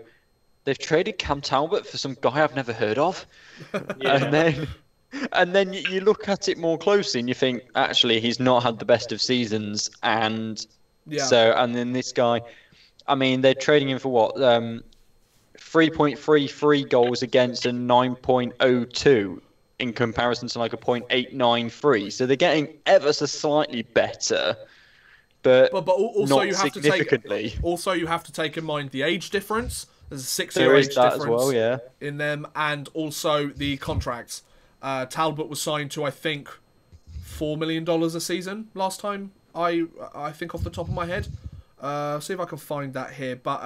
Speaker 2: they've traded Cam Talbot for some guy I've never heard of, and then you look at it more closely and you think actually he's not had the best of seasons, and then this guy, I mean, they're trading him for what 3.33 goals against and 9.02. in comparison to like a .893, so they're getting ever so slightly better, but also not significantly.
Speaker 1: You have to take in mind the age difference. There's a 6-year age difference as well, in them, and also the contracts. Talbot was signed to I think $4 million a season last time. I think off the top of my head. See if I can find that here. But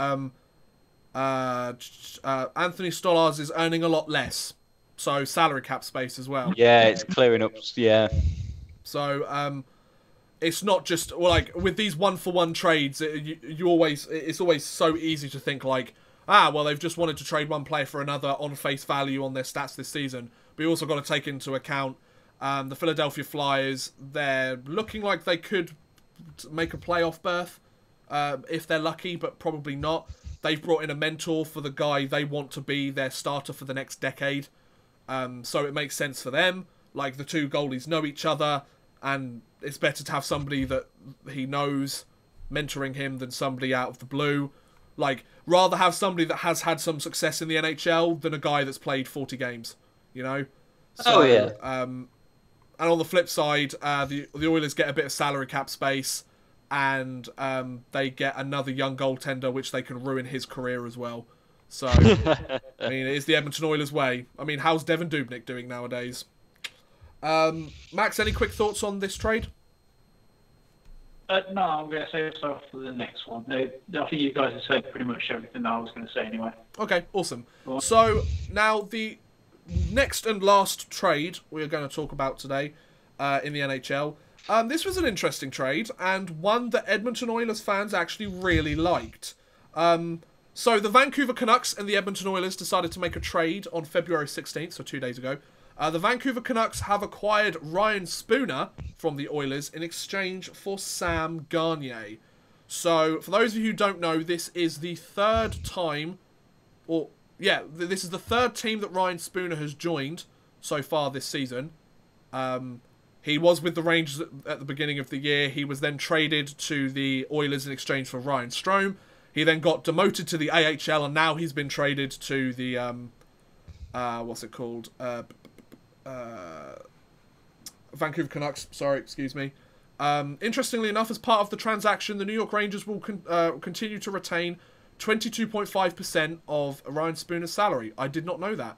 Speaker 1: Anthony Stolarz is earning a lot less. So salary cap space as well.
Speaker 2: Yeah, it's clearing up. Yeah.
Speaker 1: So it's not just like with these 1-for-1 trades. It's always so easy to think like, well, they've just wanted to trade one player for another on face value on their stats this season. But you also got to take into account the Philadelphia Flyers. They're looking like they could make a playoff berth if they're lucky, but probably not. They've brought in a mentor for the guy they want to be their starter for the next decade. So it makes sense for them. Like, the two goalies know each other, and it's better to have somebody that he knows mentoring him than somebody out of the blue. Like, rather have somebody that has had some success in the NHL than a guy that's played 40 games, you know? So, and on the flip side, the Oilers get a bit of salary cap space, and they get another young goaltender, which they can ruin his career as well. So, I mean, it is the Edmonton Oilers way. I mean, how's Devin Dubnyk doing nowadays? Max, any quick thoughts on this trade?
Speaker 3: No, I'm going to save stuff for the next one. I think you guys have said pretty much everything that I was going to say anyway.
Speaker 1: Okay, awesome. So, now the next and last trade we're going to talk about today in the NHL. This was an interesting trade, and one that Edmonton Oilers fans actually really liked. So the Vancouver Canucks and the Edmonton Oilers decided to make a trade on February 16th, so 2 days ago. The Vancouver Canucks have acquired Ryan Spooner from the Oilers in exchange for Sam Gagner. So, for those of you who don't know, this is the third time, this is the third team that Ryan Spooner has joined so far this season. He was with the Rangers at the beginning of the year. He was then traded to the Oilers in exchange for Ryan Strome. He then got demoted to the AHL, and now he's been traded to the, what's it called? Vancouver Canucks, sorry, excuse me. Interestingly enough, as part of the transaction, the New York Rangers will continue to retain 22.5% of Ryan Spooner's salary. I did not know that.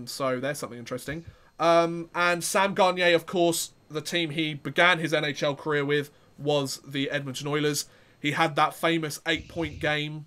Speaker 1: So there's something interesting. And Sam Gagner, of course, the team he began his NHL career with was the Edmonton Oilers. He had that famous 8-point game,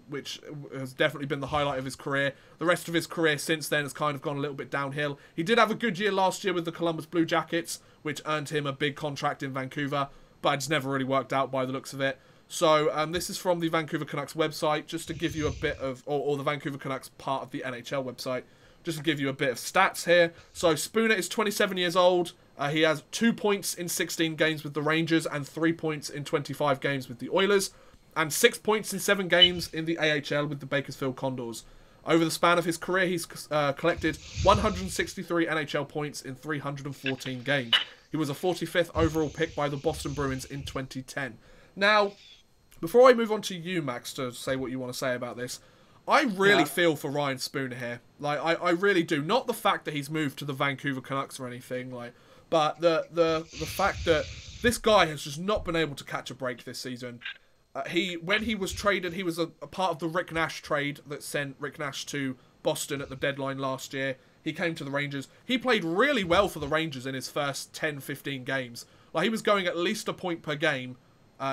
Speaker 1: which has definitely been the highlight of his career. The rest of his career since then has kind of gone a little bit downhill. He did have a good year last year with the Columbus Blue Jackets, which earned him a big contract in Vancouver, but it's never really worked out by the looks of it. So this is from the Vancouver Canucks website, just to give you a bit of, or the Vancouver Canucks part of the NHL website, just to give you a bit of stats here. So Spooner is 27 years old. He has 2 points in 16 games with the Rangers and 3 points in 25 games with the Oilers, and 6 points in 7 games in the AHL with the Bakersfield Condors. Over the span of his career, he's collected 163 NHL points in 314 games. He was a 45th overall pick by the Boston Bruins in 2010. Now, before I move on to you, Max, to say what you want to say about this, I really feel for Ryan Spooner here. Like, I really do. Not the fact that he's moved to the Vancouver Canucks or anything, like, but the fact that this guy has just not been able to catch a break this season. When he was traded, he was a part of the Rick Nash trade that sent Rick Nash to Boston at the deadline last year. He came to the Rangers. He played really well for the Rangers in his first 10-15 games. Like, he was going at least a point per game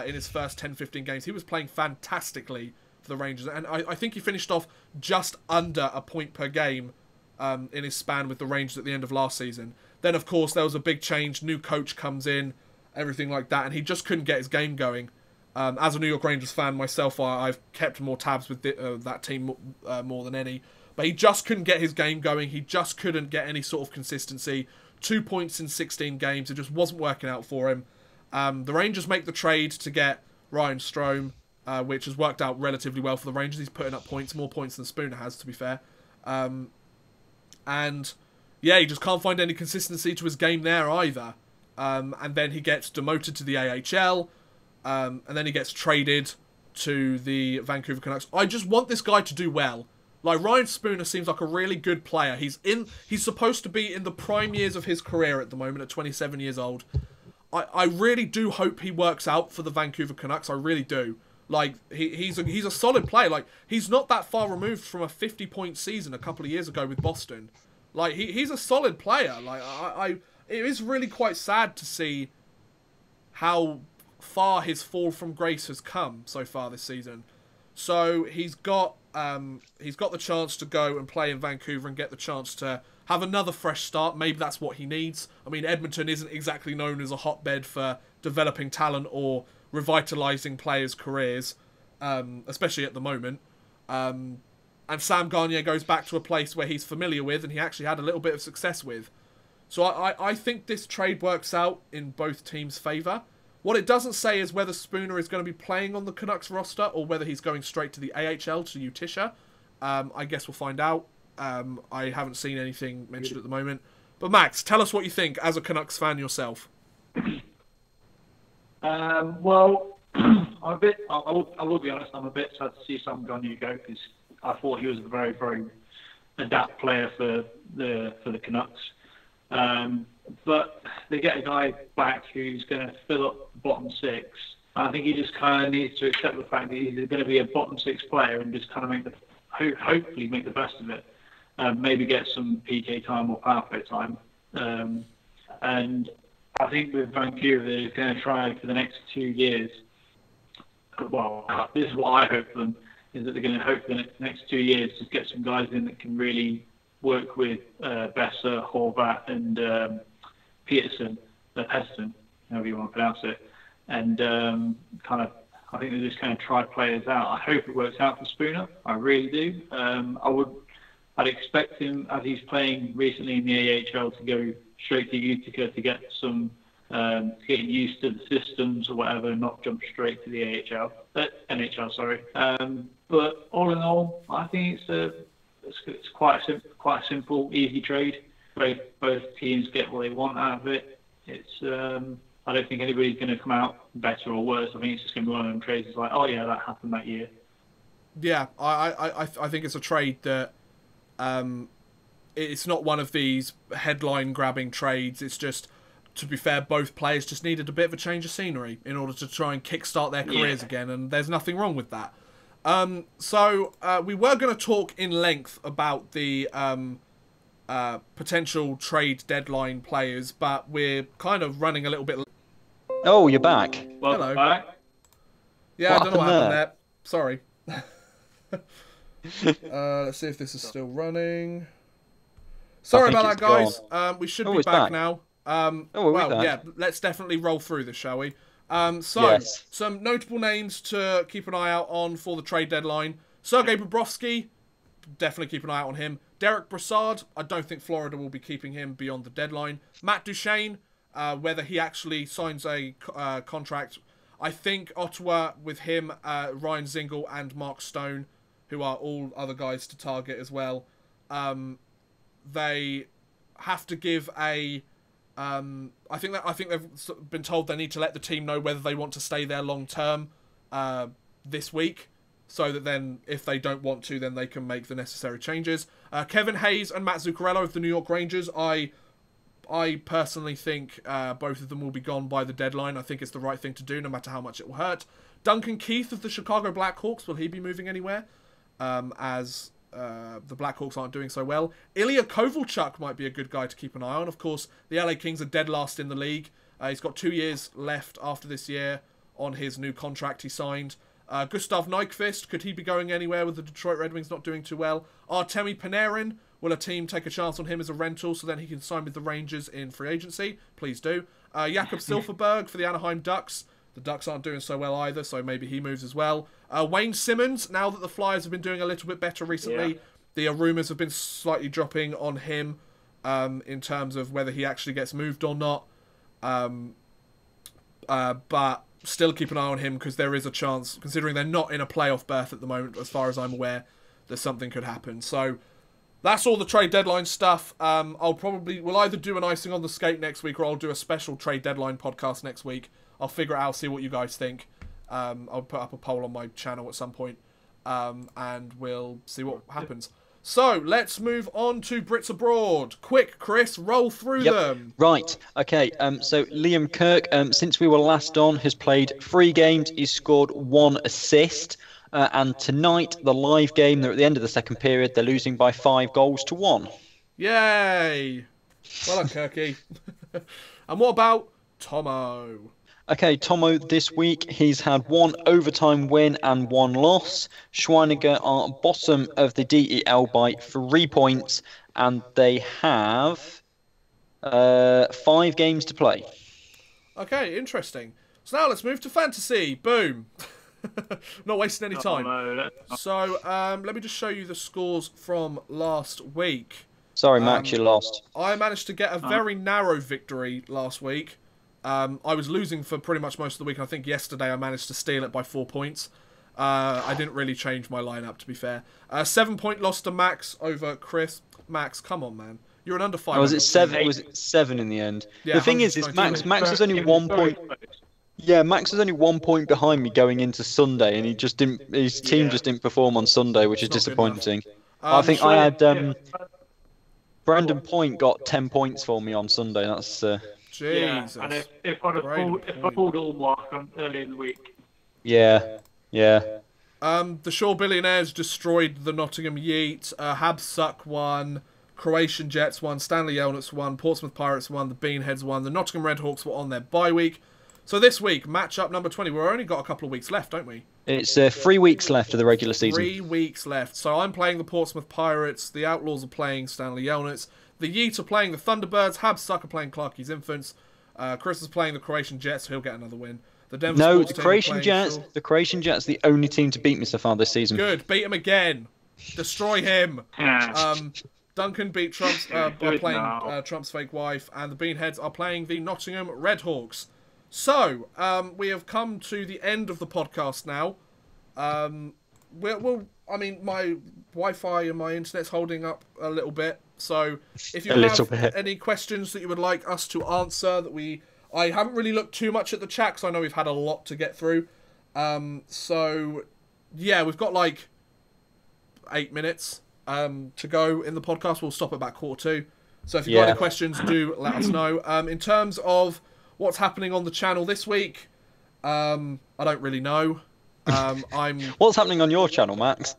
Speaker 1: in his first 10-15 games. He was playing fantastically for the Rangers. And I think he finished off just under a point per game in his span with the Rangers at the end of last season. Then, of course, there was a big change. New coach comes in, everything like that. And he just couldn't get his game going. As a New York Rangers fan myself, I've kept more tabs with that team more than any. But he just couldn't get his game going. He just couldn't get any sort of consistency. 2 points in 16 games. It just wasn't working out for him. The Rangers make the trade to get Ryan Strome, which has worked out relatively well for the Rangers. He's putting up points, more points than Spooner has, to be fair. And yeah, he just can't find any consistency to his game there either. And then he gets demoted to the AHL. And then he gets traded to the Vancouver Canucks. I just want this guy to do well. Like, Ryan Spooner seems like a really good player. He's supposed to be in the prime years of his career at the moment, at 27 years old. I really do hope he works out for the Vancouver Canucks. I really do. Like, he's a solid player. Like, he's not that far removed from a 50-point season a couple of years ago with Boston. Like, he's a solid player. Like, it is really quite sad to see how far his fall from grace has come so far this season. So he's got the chance to go and play in Vancouver and get the chance to have another fresh start. Maybe that's what he needs. I mean, Edmonton isn't exactly known as a hotbed for developing talent or revitalising players' careers, especially at the moment. And Sam Gagner goes back to a place where he's familiar with and he actually had a little bit of success with. So I think this trade works out in both teams' favour. What it doesn't say is whether Spooner is going to be playing on the Canucks roster or whether he's going straight to the AHL to Utisha. I guess we'll find out. I haven't seen anything mentioned at the moment. But Max, tell us what you think as a Canucks fan yourself.
Speaker 3: Well, I will be honest, I'm a bit sad to see Sam Gagner go because I thought he was a very, very adept player for the Canucks. But they get a guy back who's going to fill up the bottom six. I think he just kind of needs to accept the fact that he's going to be a bottom six player and just kind of hopefully make the best of it. Maybe get some PK time or power play time. And I think with Vancouver, they're going to try for the next 2 years. Well, this is what I hope for them, is that they're going to hope for the next 2 years to get some guys in that can really work with Besser, Horvat, and Peterson, Peston, however you want to pronounce it. And I think they're just going to try players out. I hope it works out for Spooner. I really do. I'd expect him, as he's playing recently in the EIHL, to go straight to Utica to get some getting used to the systems or whatever, not jump straight to the NHL. Sorry. But all in all, I think it's quite a simple, easy trade. Both teams get what they want out of it. I don't think anybody's going to come out better or worse. I think it's just going to be one of them trades. It's like, oh yeah, that happened that year.
Speaker 1: Yeah, I think it's a trade that it's not one of these headline-grabbing trades. It's just, to be fair, both players just needed a bit of a change of scenery in order to try and kickstart their careers again, and there's nothing wrong with that. So we were going to talk in length about the potential trade deadline players, but we're kind of running a little bit.
Speaker 2: Oh, you're back.
Speaker 3: Welcome
Speaker 1: Hello.
Speaker 3: back.
Speaker 1: Yeah,
Speaker 2: What
Speaker 1: I don't know what
Speaker 2: happened
Speaker 1: happened there. Sorry. Let's see if this is still running. Sorry about that, guys. We should be back now. Yeah, let's definitely roll through this, shall we?
Speaker 2: Yes.
Speaker 1: Some notable names to keep an eye out on for the trade deadline. Sergei Bobrovsky, definitely keep an eye out on him. Derek Brassard, I don't think Florida will be keeping him beyond the deadline. Matt Duchene, whether he actually signs a contract. I think Ottawa, with him, Ryan Zingle and Mark Stone, who are all other guys to target as well, they have to give a... I think they've been told they need to let the team know whether they want to stay there long term this week, so that then if they don't want to, then they can make the necessary changes. Kevin Hayes and Matt Zuccarello of the New York Rangers, I personally think both of them will be gone by the deadline. I think it's the right thing to do, no matter how much it will hurt. Duncan Keith of the Chicago Blackhawks, will he be moving anywhere? As the Blackhawks aren't doing so well. Ilya Kovalchuk might be a good guy to keep an eye on. Of course, the LA Kings are dead last in the league. He's got 2 years left after this year on his new contract he signed. Gustav Nyquist, could he be going anywhere with the Detroit Red Wings not doing too well? Artemi Panarin, will a team take a chance on him as a rental so then he can sign with the Rangers in free agency? Please do. Jakob Silfverberg for the Anaheim Ducks. The Ducks aren't doing so well either, so maybe he moves as well. Wayne Simmons, now that the Flyers have been doing a little bit better recently, the rumours have been slightly dropping on him in terms of whether he actually gets moved or not. But still keep an eye on him because there is a chance, considering they're not in a playoff berth at the moment, as far as I'm aware, that something could happen. So that's all the trade deadline stuff. We'll either do an icing on the skate next week or I'll do a special trade deadline podcast next week. I'll figure it out, see what you guys think. I'll put up a poll on my channel at some point, and we'll see what happens. So, let's move on to Brits Abroad. Quick, Chris, roll through them.
Speaker 2: Right, okay. So, Liam Kirk, since we were last on, has played 3 games. He's scored 1 assist. And tonight, the live game, they're at the end of the second period. They're losing by 5-1.
Speaker 1: Yay! Well done, Kirky. And what about Tomo?
Speaker 2: Okay, Tomo this week, he's had 1 overtime win and 1 loss. Schweiniger are bottom of the DEL by 3 points, and they have 5 games to play.
Speaker 1: Okay, interesting. So now let's move to fantasy. Boom. Not wasting any time. So let me just show you the scores from last week.
Speaker 2: Sorry, Max, you lost.
Speaker 1: I managed to get a very narrow victory last week. I was losing for pretty much most of the week. I think yesterday I managed to steal it by 4 points. I didn't really change my lineup, to be fair. 7-point loss to Max over Chris. Max, come on, man. You're an under 5.
Speaker 2: Was it 7? Was it 7 in the end?
Speaker 1: Yeah,
Speaker 2: the thing is Max was only 1 point. Yeah, Max was only 1 point behind me going into Sunday, and he just didn't. His team just didn't perform on Sunday, which is disappointing. I think I had Brandon Point got 10 points for me on Sunday. That's
Speaker 1: Jesus.
Speaker 3: Yeah, and if I pulled all mark early in the week.
Speaker 2: Yeah.
Speaker 1: The Shaw Billionaires destroyed the Nottingham Yeet. Habs Suck won. Croatian Jets won. Stanley Yelnats won. Portsmouth Pirates won. The Beanheads won. The Nottingham Redhawks were on their bye week. So this week, matchup number 20. We've only got a couple of weeks left, don't we?
Speaker 2: It's 3 weeks left of the regular season.
Speaker 1: 3 weeks left. So I'm playing the Portsmouth Pirates. The Outlaws are playing Stanley Yelnats. The Yeet are playing the Thunderbirds. Habs Suck are playing Clarkie's Infants. Chris is playing the Croatian Jets, so he'll get another win. The Denver Sports
Speaker 2: Croatian Jets. The Croatian Jets, the only team to beat me so far this season.
Speaker 1: Good, beat him again. Destroy him. Duncan beat Trump's by playing Trump's fake wife, and the Beanheads are playing the Nottingham Redhawks. So we have come to the end of the podcast now. I mean, my Wi-Fi and my internet's holding up a little bit. So if you have any questions that you would like us to answer, I haven't really looked too much at the chat because I know we've had a lot to get through. So yeah, we've got like 8 minutes to go in the podcast. We'll stop at about 1:45. So if you've got any questions, do let us know. In terms of what's happening on the channel this week, I don't really know.
Speaker 2: What's happening on your channel, Max?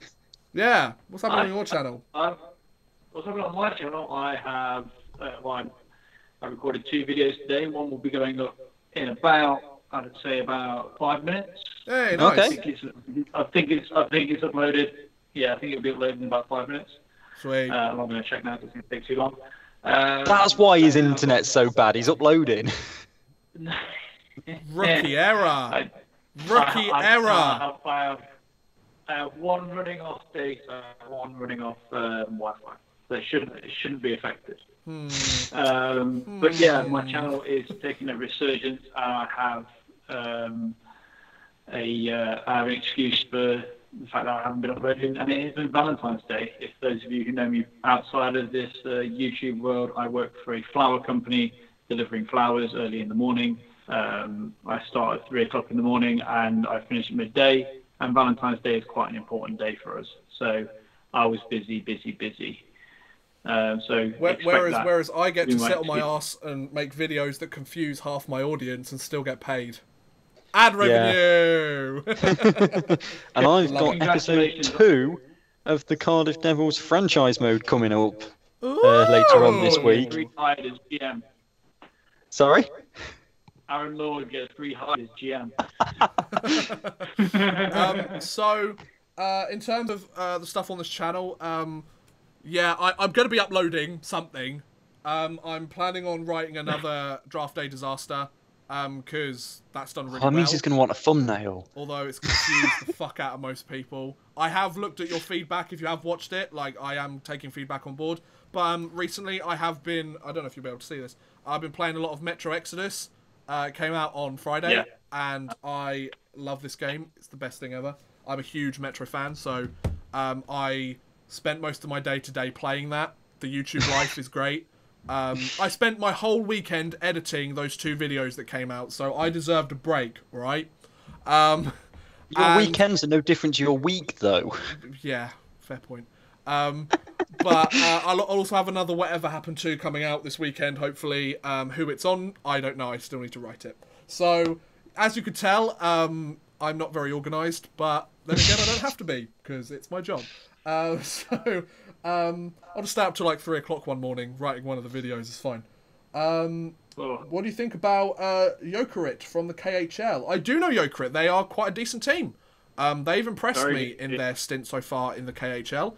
Speaker 1: Yeah, what's happening on your channel?
Speaker 3: What's happening on my channel? I have I recorded 2 videos today. One will be going up in about 5 minutes.
Speaker 1: Hey, nice.
Speaker 2: Okay.
Speaker 3: I think it's uploaded. Yeah, I think it'll be uploaded in about 5 minutes.
Speaker 1: Sweet.
Speaker 3: I'm not going to check now because it's going to take too long.
Speaker 2: That's why his internet's so bad. He's uploading.
Speaker 1: Rookie error. Rookie error.
Speaker 3: I have one running off data, one running off Wi-Fi. So it shouldn't be affected. But yeah, my channel is taking a resurgence. I have an excuse for the fact that I haven't been uploading, and it has been Valentine's Day. If those of you who know me outside of this YouTube world, I work for a flower company delivering flowers early in the morning. I start at 3 o'clock in the morning and I finish at midday. And Valentine's Day is quite an important day for us. So I was busy.
Speaker 1: Whereas I get to sit on my ass and make videos that confuse half my audience and still get paid. Ad revenue!
Speaker 2: And I've got episode 2 of the Cardiff Devils franchise mode coming up later on this week.
Speaker 3: Hired as GM.
Speaker 2: Sorry?
Speaker 3: Aaron Lord gets rehired as GM.
Speaker 1: In terms of the stuff on this channel, I'm going to be uploading something. I'm planning on writing another Draft Day Disaster, because that's done really well.
Speaker 2: That means he's going to want a thumbnail.
Speaker 1: Although it's confused the fuck out of most people. I have looked at your feedback if you have watched it. Like, I am taking feedback on board. But recently I have been, I don't know if you'll be able to see this, I've been playing a lot of Metro Exodus. It came out on Friday, and I love this game. It's the best thing ever. I'm a huge Metro fan, so I spent most of my day today playing that. The YouTube life is great. I spent my whole weekend editing those 2 videos that came out, so I deserved a break, right?
Speaker 2: Your weekends are no different to your week, though.
Speaker 1: Yeah, fair point. But I'll also have another Whatever Happened To coming out this weekend, hopefully. Who it's on, I don't know. I still need to write it. So, as you could tell, I'm not very organised, but then again, I don't have to be, because it's my job. I'll just stay up till like 3 o'clock one morning, writing one of the videos is fine. What do you think about Jokerit from the KHL? I do know Jokerit. They are quite a decent team. They've impressed me in their stint so far in the KHL.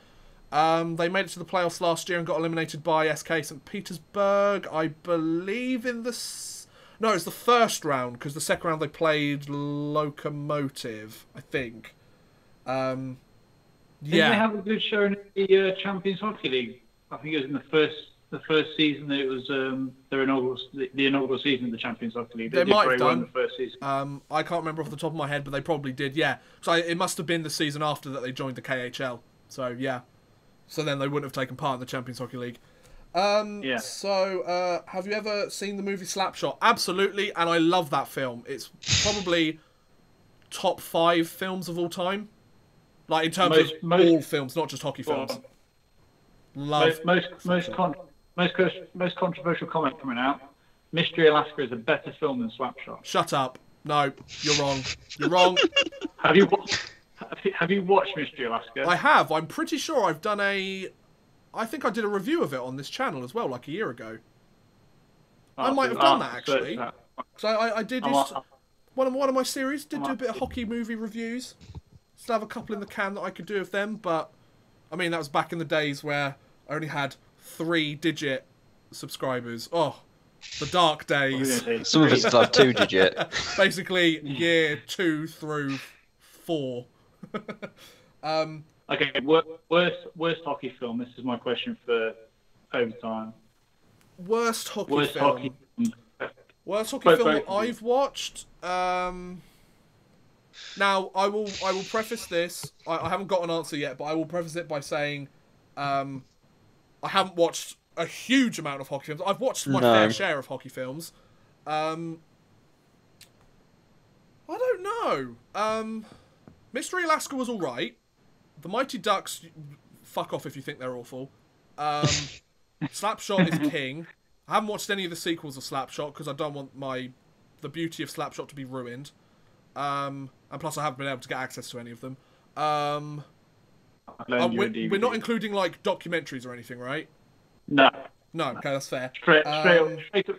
Speaker 1: They made it to the playoffs last year and got eliminated by SK St. Petersburg, I believe, in the... No, it's the first round, because the second round they played Locomotive, I think.
Speaker 3: Didn't they have a good show in the Champions Hockey League? I think it was in the first season that it was the inaugural season of the Champions Hockey League.
Speaker 1: They might have done.
Speaker 3: In the first season.
Speaker 1: I can't remember off the top of my head, but they probably did, yeah. So it must have been the season after that they joined the KHL. So, yeah. So then they wouldn't have taken part in the Champions Hockey League.
Speaker 3: Yeah.
Speaker 1: So, have you ever seen the movie Slapshot? Absolutely, and I love that film. It's probably top 5 films of all time. Like, in terms of all films, not just hockey films. Love.
Speaker 3: Most controversial comment coming out. Mystery Alaska is a better film than Slapshot.
Speaker 1: Shut up. No, you're wrong. You're wrong.
Speaker 3: Have you watched Mystery Alaska?
Speaker 1: I have. I'm pretty sure I've done I think I did a review of it on this channel as well, like a year ago. I might have done that, actually. So I did one of my series, did do a bit of hockey movie reviews. Still have a couple in the can that I could do of them, but I mean, that was back in the days where I only had 3-digit subscribers. Oh, the dark days.
Speaker 2: Some of us still have 2-digit.
Speaker 1: Basically, year 2 through 4.
Speaker 3: Okay, worst hockey film. This is my question for overtime.
Speaker 1: Worst hockey film. Worst hockey film that I've watched. Now, I will preface this. I haven't got an answer yet, but I will preface it by saying I haven't watched a huge amount of hockey films. I've watched my fair share of hockey films. I don't know. Mystery Alaska was alright. The Mighty Ducks, fuck off if you think they're awful. Slapshot is king. I haven't watched any of the sequels of Slapshot because I don't want the beauty of Slapshot to be ruined. And plus I haven't been able to get access to any of them. We're not including like documentaries or anything, right?
Speaker 3: No.
Speaker 1: No, okay, that's fair.
Speaker 3: Straight up feature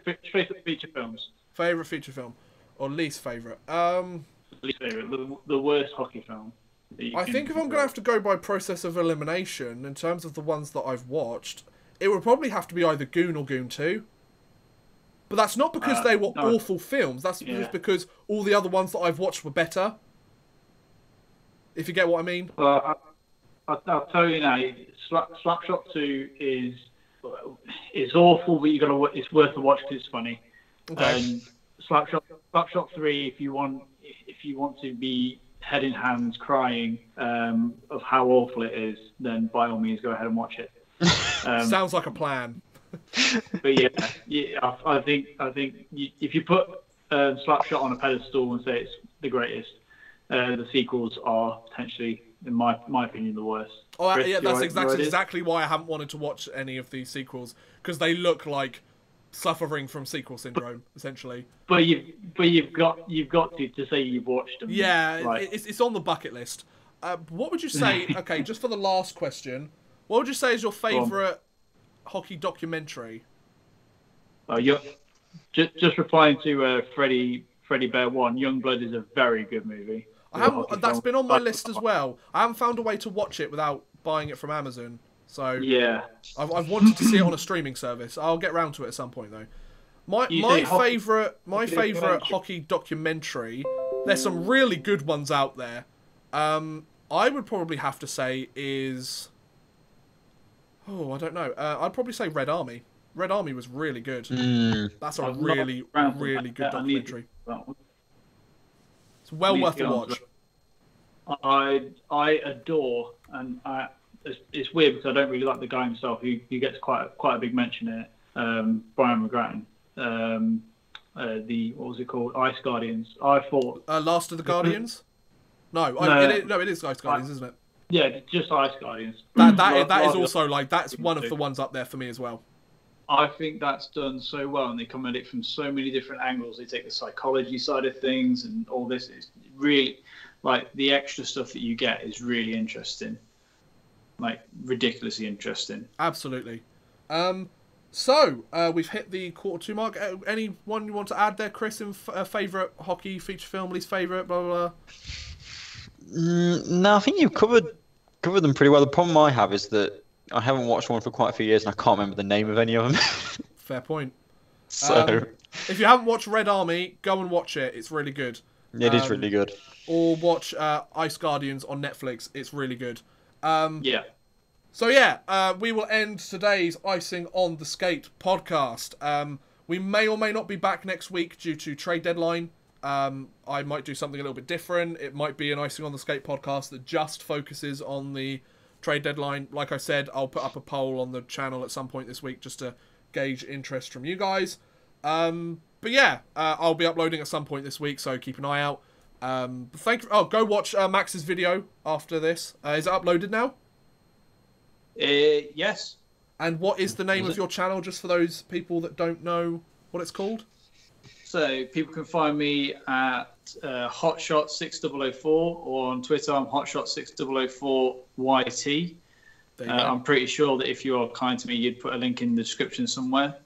Speaker 3: films.
Speaker 1: Favourite feature film? Or least favourite?
Speaker 3: Least favourite. The worst hockey film.
Speaker 1: I think if I'm going to have to go by process of elimination, in terms of the ones that I've watched, it would probably have to be either Goon or Goon 2. But that's not because they were awful films. That's just because all the other ones that I've watched were better. If you get what I mean.
Speaker 3: Well, I'll tell you now, Slapshot 2 is awful, but it's worth the watch because it's funny.
Speaker 1: Okay.
Speaker 3: And Slapshot 3, if you want to be head in hands crying of how awful it is, then by all means go ahead and watch it.
Speaker 1: Sounds like a plan.
Speaker 3: But I think if you put Slapshot on a pedestal and say it's the greatest, the sequels are potentially, in my opinion, the worst.
Speaker 1: Oh,
Speaker 3: Chris,
Speaker 1: yeah, that's exactly why I haven't wanted to watch any of these sequels, because they look like suffering from sequel syndrome, essentially.
Speaker 3: But you've got to say you've watched them.
Speaker 1: Yeah,
Speaker 3: right.
Speaker 1: it's on the bucket list. What would you say? Okay, just for the last question, what would you say is your favourite hockey documentary?
Speaker 3: Just replying to Freddie Bear 1. Youngblood is a very good movie.
Speaker 1: That's been on my list as well. I haven't found a way to watch it without buying it from Amazon. So
Speaker 3: yeah,
Speaker 1: I've wanted to see it on a streaming service. I'll get round to it at some point though. My favourite hockey documentary. There's some really good ones out there. I would probably have to say is. Oh, I don't know. I'd probably say Red Army. Red Army was really good. That's a really good documentary. It's well worth the watch.
Speaker 3: I adore, and it's weird because I don't really like the guy himself. Who gets quite a big mention in it. Brian McGrattan. What was it called? Ice Guardians. I thought
Speaker 1: Last of the Guardians. No, it is Ice Guardians, isn't it?
Speaker 3: Yeah, just Ice Guardians.
Speaker 1: That is also that's one of the ones up there for me as well.
Speaker 3: I think that's done so well, and they come at it from so many different angles. They take the psychology side of things, and all this is really like the extra stuff that you get is really interesting, like ridiculously interesting.
Speaker 1: Absolutely. So we've hit the quarter 2 mark. Anyone you want to add there, Chris? In favourite hockey feature film, least favourite, blah blah blah.
Speaker 2: No, I think you've covered them pretty well. The problem I have is that I haven't watched one for quite a few years, and I can't remember the name of any of them.
Speaker 1: Fair point.
Speaker 2: So
Speaker 1: If you haven't watched Red Army, go and watch it. It's really good.
Speaker 2: It is really good.
Speaker 1: Or watch Ice Guardians on Netflix. It's really good.
Speaker 3: Yeah.
Speaker 1: So yeah, we will end today's Icing on the Skate podcast. We may or may not be back next week due to trade deadline. I might do something a little bit different. It might be an Icing on the Skate podcast that just focuses on the trade deadline. Like I said, I'll put up a poll on the channel at some point this week just to gauge interest from you guys. But yeah, I'll be uploading at some point this week, so keep an eye out. Thank you. Oh, go watch Max's video after this. Is it uploaded now?
Speaker 3: Yes.
Speaker 1: And what is the name of your channel, just for those people that don't know what it's called?
Speaker 3: So people can find me at Hotshot6004, or on Twitter I'm Hotshot6004YT. I'm pretty sure that if you are kind to me, you'd put a link in the description somewhere,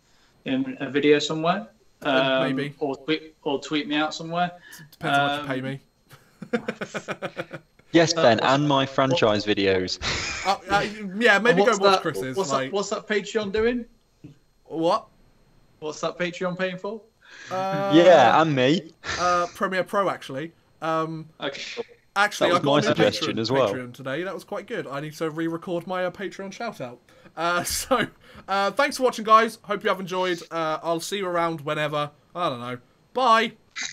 Speaker 3: in a video somewhere.
Speaker 1: Maybe.
Speaker 3: Or tweet me out somewhere.
Speaker 1: Depends how much you pay me.
Speaker 2: Yes, Ben, and my franchise videos.
Speaker 1: Yeah, maybe go watch Chris's.
Speaker 3: What's that Patreon doing?
Speaker 1: What?
Speaker 3: What's that Patreon paying for?
Speaker 2: Yeah, and me.
Speaker 1: Premiere Pro, actually.
Speaker 3: Okay.
Speaker 1: Actually,
Speaker 2: That was
Speaker 1: I got
Speaker 2: my
Speaker 1: a new
Speaker 2: suggestion as well.
Speaker 1: Patreon today. That was quite good. I need to re-record my Patreon shout-out. So, thanks for watching, guys. Hope you have enjoyed. I'll see you around whenever. I don't know. Bye.